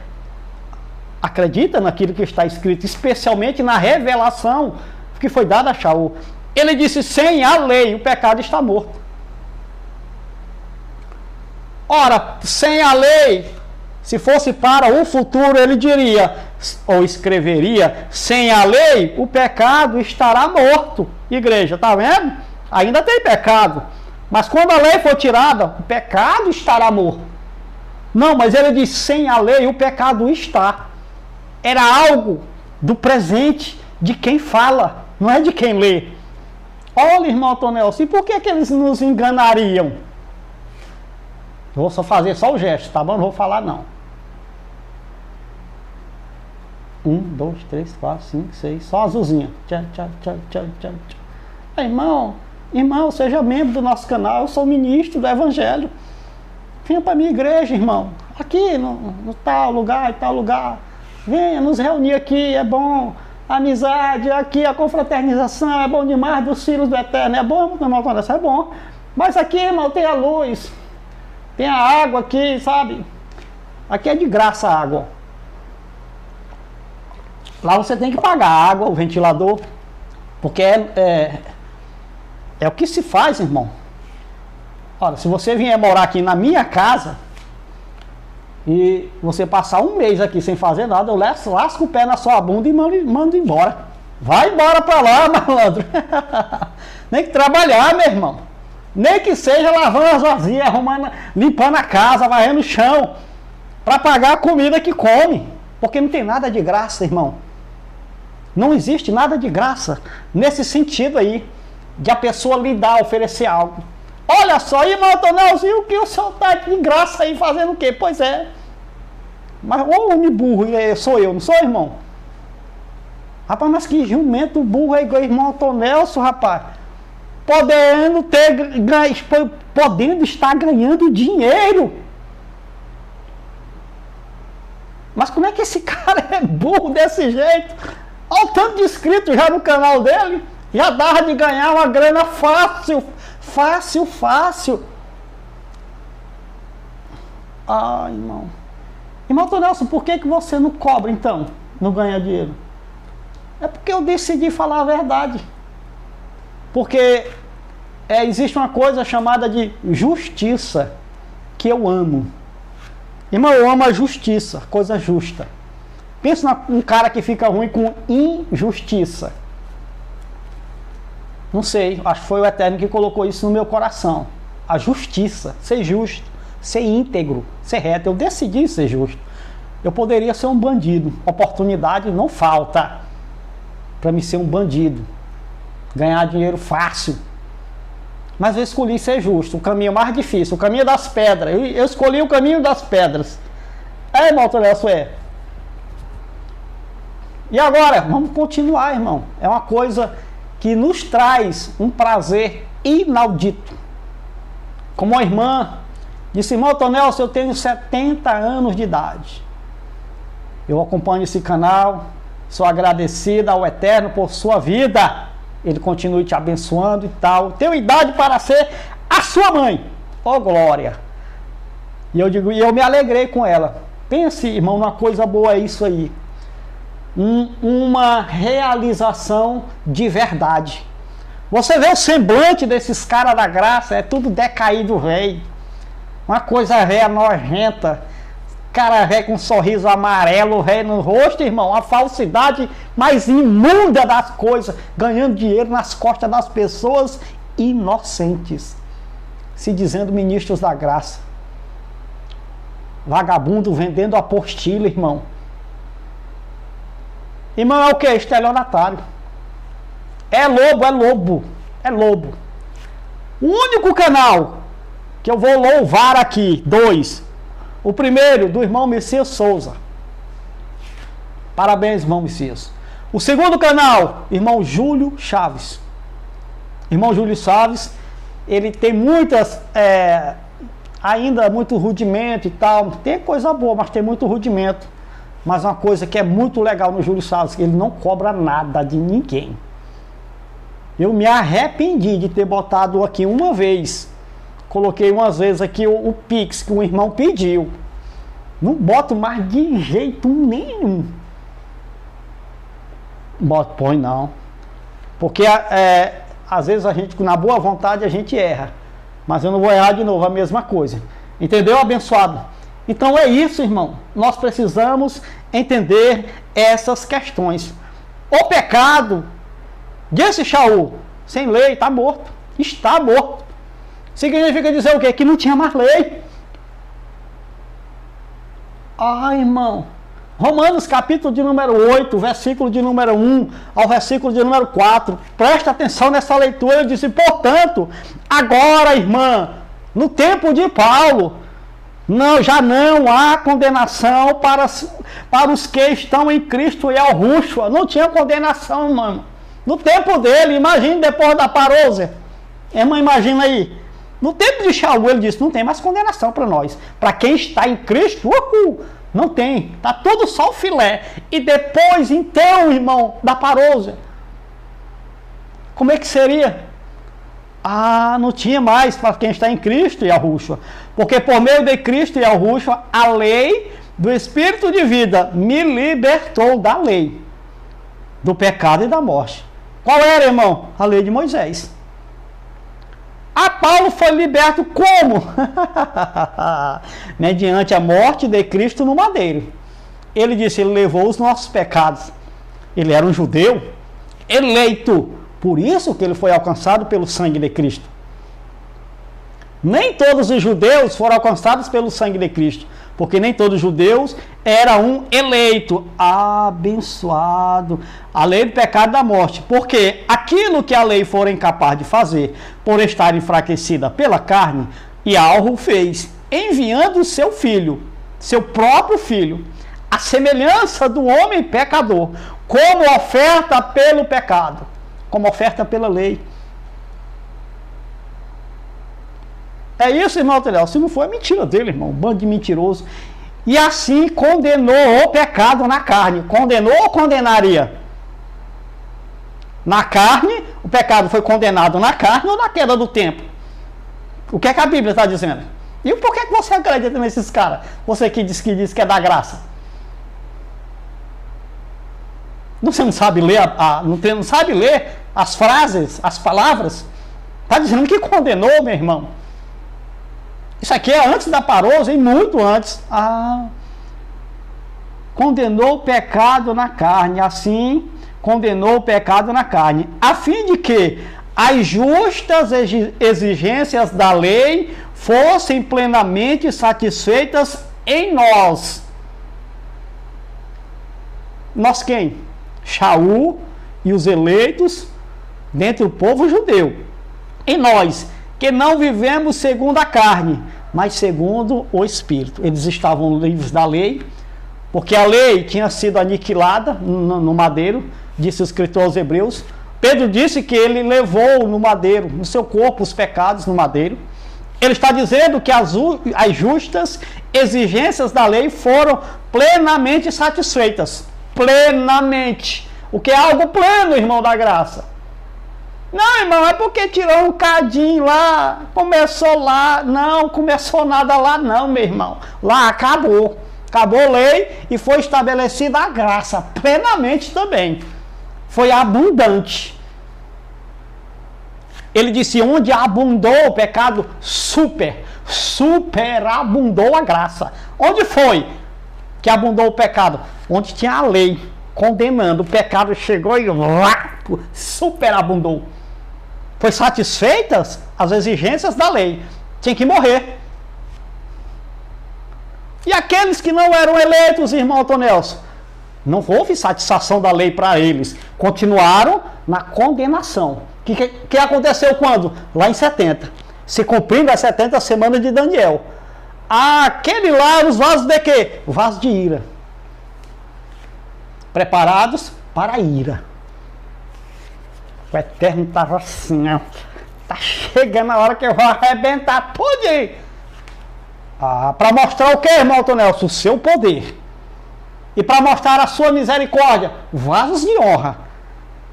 acredita naquilo que está escrito, especialmente na revelação que foi dada a Shaul. Ele disse, sem a lei o pecado está morto. Ora, sem a lei, se fosse para o futuro, ele diria, ou escreveria, sem a lei o pecado estará morto. Igreja, está vendo? Ainda tem pecado. Mas quando a lei for tirada, o pecado estará morto. Não, mas ele diz, sem a lei o pecado está. Era algo do presente de quem fala, não é de quem lê. Olha, irmão Tonelson, e por que eles nos enganariam? Vou só fazer só o gesto, tá bom? Não vou falar não. 1, 2, 3, 4, 5, 6, só azulzinha. Tchau, tchau, tchau, tchau, tchau. Irmão, seja membro do nosso canal, eu sou ministro do Evangelho. Venha para a minha igreja, irmão. Aqui, no tal lugar e tal lugar. Venha nos reunir aqui, é bom. A amizade, aqui, a confraternização, é bom demais dos filhos do Eterno. É bom, irmão, é bom. Mas aqui, irmão, tem a luz. Tem a água aqui, sabe? Aqui é de graça a água. Lá você tem que pagar a água, o ventilador. Porque é o que se faz, irmão. Olha, se você vier morar aqui na minha casa e você passar um mês aqui sem fazer nada, eu lasco o pé na sua bunda e mando embora. Vai embora pra lá, malandro. Nem que trabalhar, meu irmão. Nem que seja lavando as vasilhas, arrumando, limpando a casa, varrendo o chão, para pagar a comida que come. Porque não tem nada de graça, irmão. Não existe nada de graça nesse sentido aí, de a pessoa lhe dar, oferecer algo. Olha só, irmão Tonelzinho, o que o senhor está de graça aí fazendo o quê? Pois é. Mas o homem burro sou eu, não sou, irmão? Rapaz, mas que jumento burro é igual irmão Tonelson, rapaz. Podendo estar ganhando dinheiro. Mas como é que esse cara é burro desse jeito? Olha o tanto de inscritos já no canal dele. Já dava de ganhar uma grana fácil. Fácil. Ah, irmão. Irmão Tonelson, por que você não cobra então? Não ganha dinheiro? É porque eu decidi falar a verdade. Porque existe uma coisa chamada de justiça, que eu amo. Irmão, eu amo a justiça, coisa justa. Pensa num cara que fica ruim com injustiça. Não sei, acho que foi o Eterno que colocou isso no meu coração. A justiça, ser justo, ser íntegro, ser reto. Eu decidi ser justo. Eu poderia ser um bandido. Oportunidade não falta para me ser um bandido. Ganhar dinheiro fácil. Mas eu escolhi ser justo, o caminho mais difícil, o caminho das pedras. Eu escolhi o caminho das pedras. Irmão Tonelson, E agora, vamos continuar, irmão. É uma coisa que nos traz um prazer inaudito. Como a irmã disse, irmão Tonelson, eu tenho 70 anos de idade. Eu acompanho esse canal, sou agradecida ao Eterno por sua vida. Ele continue te abençoando e tal. Tenho idade para ser a sua mãe. Oh, glória. E eu me alegrei com ela. Pense, irmão, numa coisa boa é isso aí. Uma realização de verdade. Você vê o semblante desses caras da graça, é tudo decaído, velho. Uma coisa velha, nojenta. Cara velho com um sorriso amarelo, velho, no rosto, irmão. A falsidade mais imunda das coisas. Ganhando dinheiro nas costas das pessoas inocentes. Se dizendo ministros da graça. Vagabundo vendendo apostila, irmão. Irmão, é o que? Estelionatário. É lobo. O único canal que eu vou louvar aqui, 2. O primeiro, do irmão Messias Souza. Parabéns, irmão Messias. O segundo canal, irmão Júlio Chaves. Irmão Júlio Chaves, ele tem muitas, ainda muito rudimento e tal. Tem coisa boa, mas tem muito rudimento. Mas uma coisa que é muito legal no Júlio Chaves, ele não cobra nada de ninguém. Eu me arrependi de ter botado aqui uma vez. Coloquei umas vezes aqui o Pix que um irmão pediu. Não boto mais de jeito nenhum. Põe não. Porque às vezes a gente, na boa vontade, a gente erra. Mas eu não vou errar de novo, a mesma coisa. Entendeu, abençoado? Então é isso, irmão. Nós precisamos entender essas questões. O pecado, disse Shaul, sem lei, está morto. Está morto. Significa dizer o quê? Que não tinha mais lei. Irmão. Romanos capítulo de número 8, versículo de número 1 ao versículo de número 4. Presta atenção nessa leitura. Ele disse, portanto, agora, irmã, no tempo de Paulo, já não há condenação para os que estão em Cristo Yahushua. Não tinha condenação, irmão. No tempo dele, imagine depois da parousia. Irmã, imagina aí. No tempo de Shaul, ele disse, não tem mais condenação para nós. Para quem está em Cristo, não tem. Está tudo só o filé. E depois, então, irmão, da parousia, como é que seria? Não tinha mais para quem está em Cristo Yahushua. Porque por meio de Cristo Yahushua, a lei do Espírito de vida me libertou da lei, do pecado e da morte. Qual era, irmão? A lei de Moisés. Paulo foi liberto como? Mediante a morte de Cristo no madeiro. Ele disse, ele levou os nossos pecados. Ele era um judeu eleito. Por isso que ele foi alcançado pelo sangue de Cristo. Nem todos os judeus foram alcançados pelo sangue de Cristo. Porque nem todos os judeus eram um eleito, abençoado. A lei do pecado e da morte. Porque aquilo que a lei for incapaz de fazer, por estar enfraquecida pela carne, Yahweh fez, enviando o seu filho, seu próprio filho, a semelhança do homem pecador, como oferta pelo pecado, como oferta pela lei. É isso, irmão Telel. Se não for, é mentira dele, irmão. Um bando de mentiroso. E assim condenou o pecado na carne. Condenou ou condenaria? Na carne, o pecado foi condenado na carne ou na queda do tempo? O que é que a Bíblia está dizendo? E por que você acredita nesses caras? Você que diz que é da graça. Você não sabe ler, não sabe ler as frases, as palavras? Está dizendo que condenou, meu irmão. Isso aqui é antes da parousia e muito antes. Condenou o pecado na carne. Assim, condenou o pecado na carne. A fim de que as justas exigências da lei fossem plenamente satisfeitas em nós. Nós quem? Shaul e os eleitos dentre o povo judeu. Em nós, que não vivemos segundo a carne, mas segundo o Espírito. Eles estavam livres da lei, porque a lei tinha sido aniquilada no madeiro, disse o escritor aos Hebreus. Pedro disse que ele levou no madeiro, no seu corpo, os pecados no madeiro. Ele está dizendo que as justas exigências da lei foram plenamente satisfeitas. Plenamente. O que é algo pleno, irmão da graça. Não, irmão, é porque tirou um cadinho lá, começou lá. Não, começou nada lá não, meu irmão. Lá acabou. Acabou a lei e foi estabelecida a graça, plenamente também. Foi abundante. Ele disse, onde abundou o pecado, superabundou a graça. Onde foi que abundou o pecado? Onde tinha a lei condenando. O pecado chegou e superabundou. Foi satisfeitas as exigências da lei. Tinha que morrer. E aqueles que não eram eleitos, irmão Tonelson, não houve satisfação da lei para eles. Continuaram na condenação. O que aconteceu quando? Lá em 70. Se cumprindo as 70 semanas de Daniel. Aquele lá, os vasos de quê? O vaso de ira. preparados para a ira. O Eterno estava assim, ó. Tá chegando a hora que eu vou arrebentar tudo aí. Para mostrar o que, irmão Tonelson? O seu poder. E para mostrar a sua misericórdia, vasos de honra,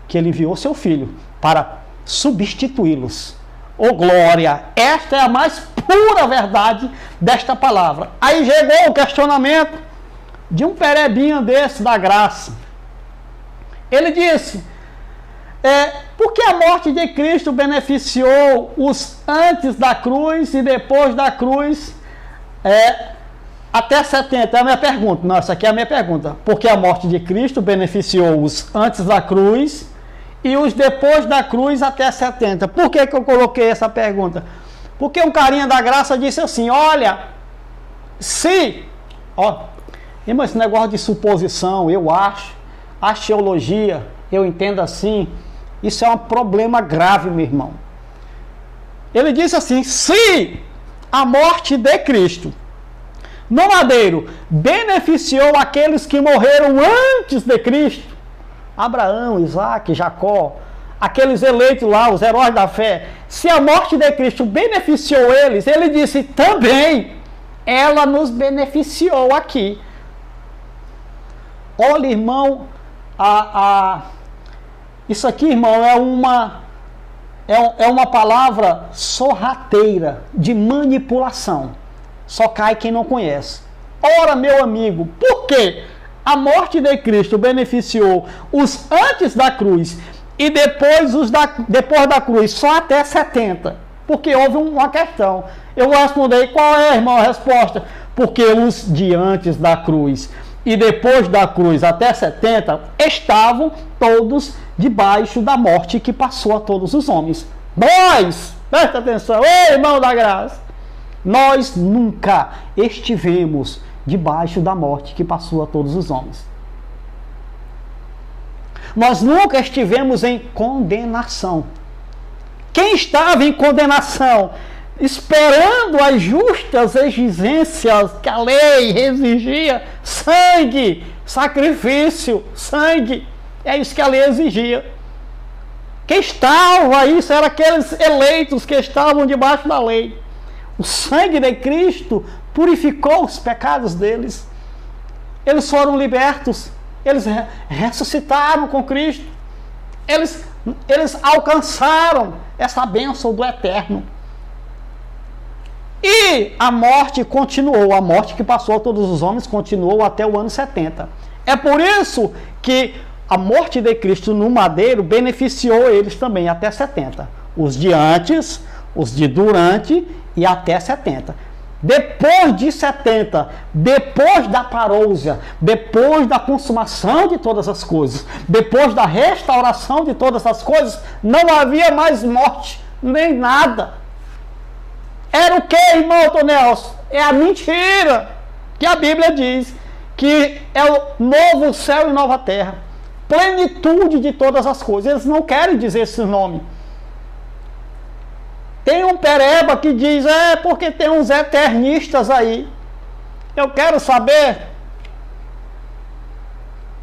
que ele enviou seu filho para substituí-los. Ô glória, esta é a mais pura verdade desta palavra. Aí chegou o questionamento de um perebinha desse da graça. Ele disse, por que a morte de Cristo beneficiou os antes da cruz e depois da cruz até 70? É a minha pergunta. Não, essa aqui é a minha pergunta. Por que a morte de Cristo beneficiou os antes da cruz e os depois da cruz até 70? Por que eu coloquei essa pergunta? Porque um carinha da graça disse assim, olha, irmão, esse negócio de suposição, eu acho, axiologia, eu entendo assim, isso é um problema grave, meu irmão. Ele disse assim, se a morte de Cristo no madeiro beneficiou aqueles que morreram antes de Cristo, Abraão, Isaac, Jacó, aqueles eleitos lá, os heróis da fé, se a morte de Cristo beneficiou eles, ele disse também, ela nos beneficiou aqui. Olha, irmão, isso aqui, irmão, é uma palavra sorrateira, de manipulação. Só cai quem não conhece. Ora, meu amigo, por quê? A morte de Cristo beneficiou os antes da cruz e depois depois da cruz, só até 70. Porque houve uma questão. Eu vou responder, qual é, irmão, a resposta? Porque os de antes da cruz e depois da cruz até 70 estavam todos debaixo da morte que passou a todos os homens. Nós, presta atenção, ei, irmão da graça, nós nunca estivemos debaixo da morte que passou a todos os homens. Nós nunca estivemos em condenação. Quem estava em condenação, esperando as justas exigências que a lei exigia, sangue, sacrifício, sangue, é isso que a lei exigia. Quem estava, isso eram aqueles eleitos que estavam debaixo da lei. O sangue de Cristo purificou os pecados deles. Eles foram libertos. Eles ressuscitaram com Cristo. Eles alcançaram essa bênção do Eterno. E a morte continuou. A morte que passou a todos os homens continuou até o ano 70. É por isso que a morte de Cristo no madeiro beneficiou eles também até 70. Os de antes, os de durante e até 70. Depois de 70, depois da parousia, depois da consumação de todas as coisas, depois da restauração de todas as coisas, não havia mais morte, nem nada. Era o que, irmão Tonelson? É a mentira que a Bíblia diz, que é o novo céu e nova terra, plenitude de todas as coisas. Eles não querem dizer esse nome. Tem um pereba que diz, porque tem uns eternistas aí. Eu quero saber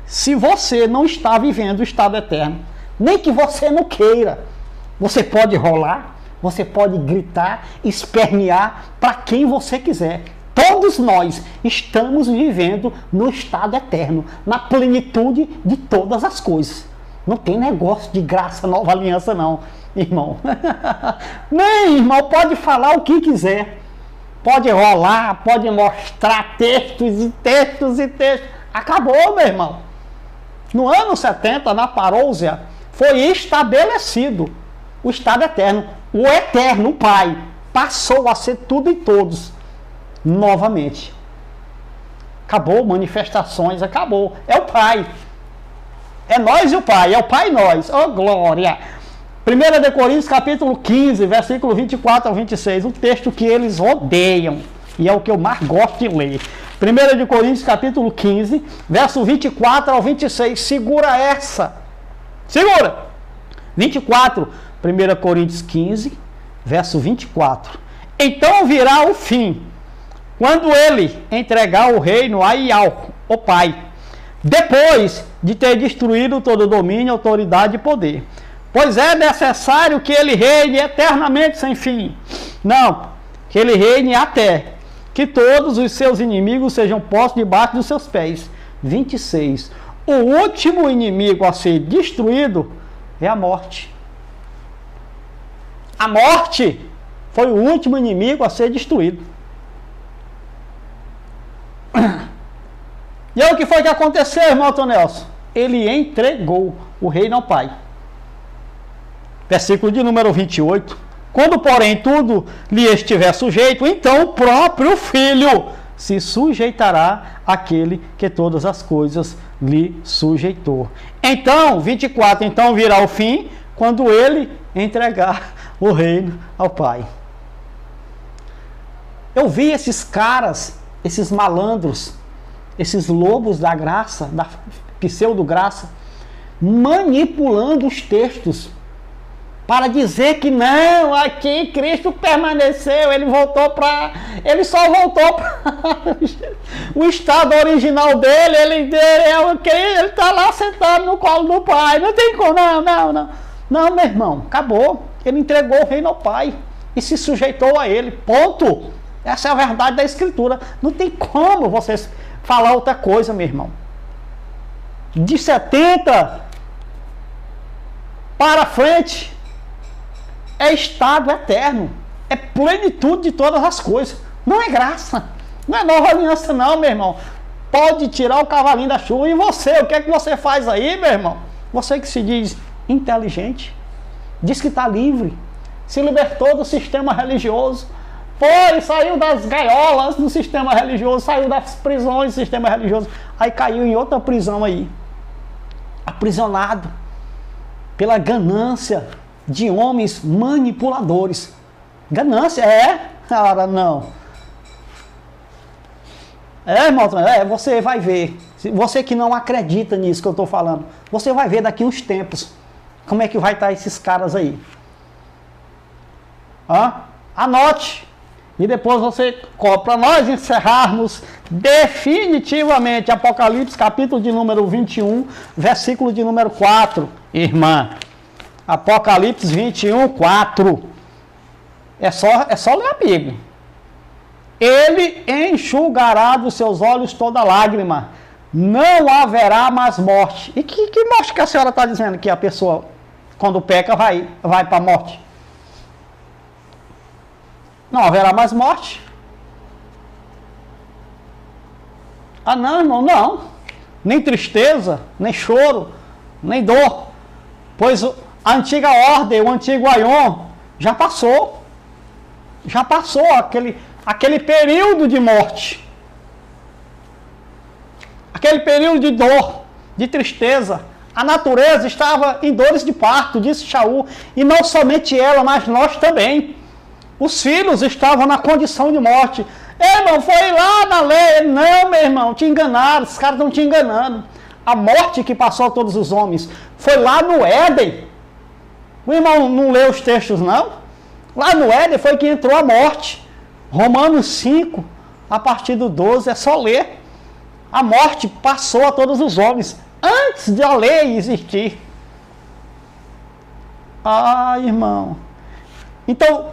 se você não está vivendo o estado eterno. Nem que você não queira. Você pode rolar, você pode gritar, espernear para quem você quiser. Todos nós estamos vivendo no estado eterno, na plenitude de todas as coisas. Não tem negócio de graça, nova aliança não, irmão. Nem, irmão, pode falar o que quiser. Pode rolar, pode mostrar textos e textos e textos. Acabou, meu irmão. No ano 70, na parousia, foi estabelecido o estado eterno. O eterno, o Pai, passou a ser tudo e todos novamente. Acabou, manifestações, acabou. É o Pai. É nós e o Pai, é o Pai e nós. Oh, glória! 1 Coríntios capítulo 15, versículo 24 ao 26, um texto que eles odeiam, e é o que eu mais gosto de ler. 1 Coríntios capítulo 15, verso 24 ao 26, segura essa. Segura! 24, 1 Coríntios 15, verso 24. Então virá o fim, quando ele entregar o reino a Iau, o Pai, depois de ter destruído todo domínio, autoridade e poder. Pois é necessário que ele reine eternamente sem fim. Não, que ele reine até que todos os seus inimigos sejam postos debaixo dos seus pés. 26. O último inimigo a ser destruído é a morte. A morte foi o último inimigo a ser destruído. E aí o que foi que aconteceu, irmão Antônio Nelson? Ele entregou o reino ao Pai. Versículo de número 28. Quando, porém, tudo lhe estiver sujeito, então o próprio Filho se sujeitará àquele que todas as coisas lhe sujeitou. Então, 24, então virá o fim, quando ele entregar o reino ao Pai. Eu vi esses caras, esses malandros, esses lobos da graça, da pseudo-graça, manipulando os textos para dizer que não, aqui Cristo permaneceu, ele só voltou para o estado original dele, ele está lá sentado no colo do Pai, não tem como, não, meu irmão, acabou, ele entregou o reino ao Pai e se sujeitou a ele, ponto. Essa é a verdade da Escritura, não tem como vocês falar outra coisa, meu irmão. De 70 para frente é estado eterno, é plenitude de todas as coisas, não é graça, não é nova aliança não, meu irmão. Pode tirar o cavalinho da chuva. E você, o que é que você faz aí, meu irmão? Você que se diz inteligente, diz que está livre, se libertou do sistema religioso, saiu das gaiolas do sistema religioso, saiu das prisões do sistema religioso, aí caiu em outra prisão aí, aprisionado pela ganância de homens manipuladores. Ganância, cara, não. Irmão, você vai ver, você que não acredita nisso que eu estou falando, você vai ver daqui uns tempos, como é que vai estar esses caras aí. Anote. E depois você, para nós encerrarmos definitivamente Apocalipse, capítulo de número 21, versículo de número 4, irmã. Apocalipse 21, 4. É só ler a Bíblia. Ele enxugará dos seus olhos toda lágrima. Não haverá mais morte. E que morte que a senhora está dizendo que a pessoa, quando peca, vai para a morte? Não haverá mais morte. Não, irmão, não. Nem tristeza, nem choro, nem dor. Pois a antiga ordem, o antigo Aion, já passou. Já passou aquele período de morte. Aquele período de dor, de tristeza. A natureza estava em dores de parto, disse Shaul. E não somente ela, mas nós também. Os filhos estavam na condição de morte. Irmão, foi lá na lei. Não, meu irmão, te enganaram. Os caras estão te enganando. A morte que passou a todos os homens foi lá no Éden. O irmão não leu os textos, não? Lá no Éden foi que entrou a morte. Romanos 5, a partir do 12, é só ler. A morte passou a todos os homens antes de a lei existir. Irmão. Então,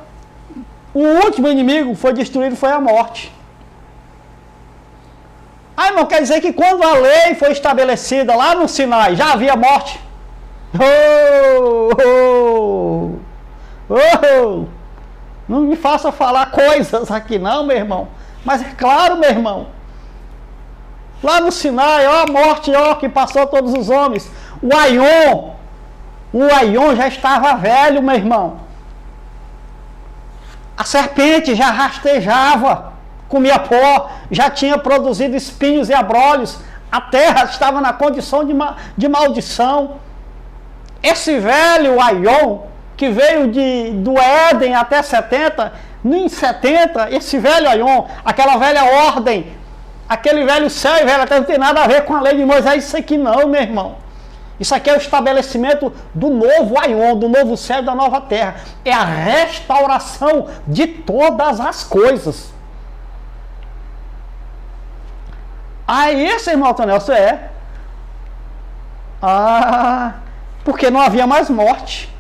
o último inimigo foi destruído, foi a morte. Irmão, quer dizer que quando a lei foi estabelecida lá no Sinai, já havia morte? Não me faça falar coisas aqui não, meu irmão. Mas é claro, meu irmão. Lá no Sinai, a morte, que passou a todos os homens. O Aion já estava velho, meu irmão. A serpente já rastejava, comia pó, já tinha produzido espinhos e abrolhos. A terra estava na condição de maldição. Esse velho Aion, que veio do Éden até 70, em 70, esse velho Aion, aquela velha ordem, aquele velho céu e velha terra, não tem nada a ver com a lei de Moisés. Isso aqui não, meu irmão. Isso aqui é o estabelecimento do novo Aion, do novo céu e da nova terra. É a restauração de todas as coisas. Esse, irmão Nelson, Ah, porque não havia mais morte.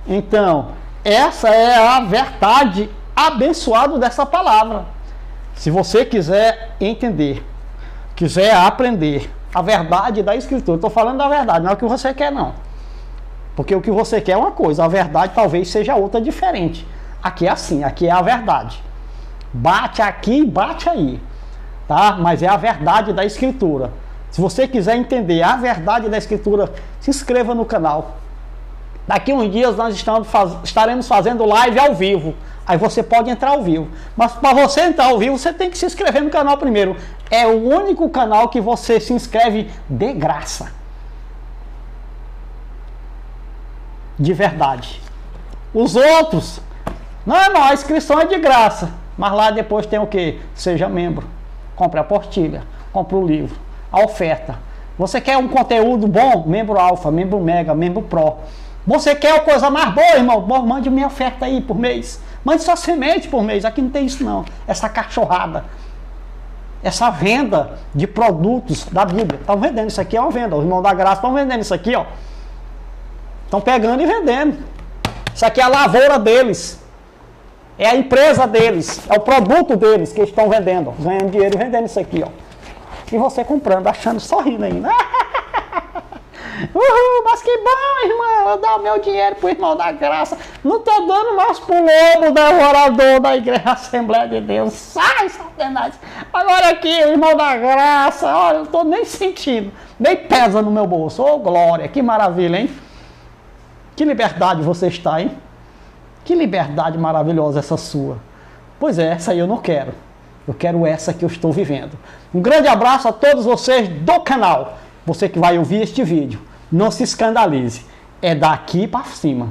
Então, essa é a verdade abençoada dessa palavra. Se você quiser entender, quiser aprender a verdade da Escritura, estou falando da verdade, não é o que você quer não. Porque o que você quer é uma coisa, a verdade talvez seja outra diferente. Aqui é assim, aqui é a verdade. Bate aqui, bate aí. Tá? Mas é a verdade da Escritura. Se você quiser entender a verdade da Escritura, se inscreva no canal. Daqui uns dias nós estaremos fazendo live ao vivo. Aí você pode entrar ao vivo. Mas para você entrar ao vivo, você tem que se inscrever no canal primeiro. É o único canal que você se inscreve de graça. De verdade. Os outros, não, a inscrição é de graça. Mas lá depois tem o quê? Seja membro. Compre a apostila, compre o livro, a oferta. Você quer um conteúdo bom? Membro Alfa, membro Mega, membro Pro. Você quer uma coisa mais boa, irmão? Bom, mande minha oferta aí por mês. Mande só semente por mês. Aqui não tem isso não. Essa cachorrada. Essa venda de produtos da Bíblia. Estão vendendo isso aqui, é uma venda. Os irmãos da graça estão vendendo isso aqui, ó. Estão pegando e vendendo. Isso aqui é a lavoura deles. É a empresa deles. É o produto deles que eles estão vendendo. Ganhando dinheiro e vendendo isso aqui, ó. E você comprando, achando, sorrindo ainda. Uhul, mas que bom, irmão. Eu dou o meu dinheiro pro irmão da graça. Não estou dando mais pro lobo devorador da igreja Assembleia de Deus. Sai, Satanás. Agora aqui, irmão da graça. Olha, eu não estou nem sentindo. Nem pesa no meu bolso. Ô, glória, que maravilha, hein? Que liberdade você está, hein? Que liberdade maravilhosa essa sua. Pois é, essa aí eu não quero. Eu quero essa que eu estou vivendo. Um grande abraço a todos vocês do canal. Você que vai ouvir este vídeo, não se escandalize. É daqui para cima.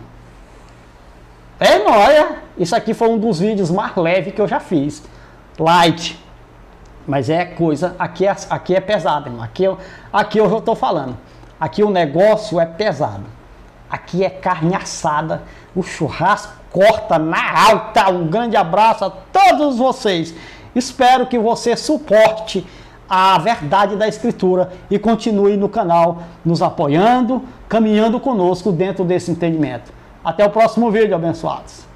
É nóia. Isso aqui foi um dos vídeos mais leves que eu já fiz. Light. Mas é coisa, aqui é pesado, irmão. Aqui eu já estou falando. Aqui o negócio é pesado. Aqui é carne assada. O churrasco corta na alta. Um grande abraço a todos vocês. Espero que você suporte a verdade da Escritura e continue no canal nos apoiando, caminhando conosco dentro desse entendimento. Até o próximo vídeo, abençoados.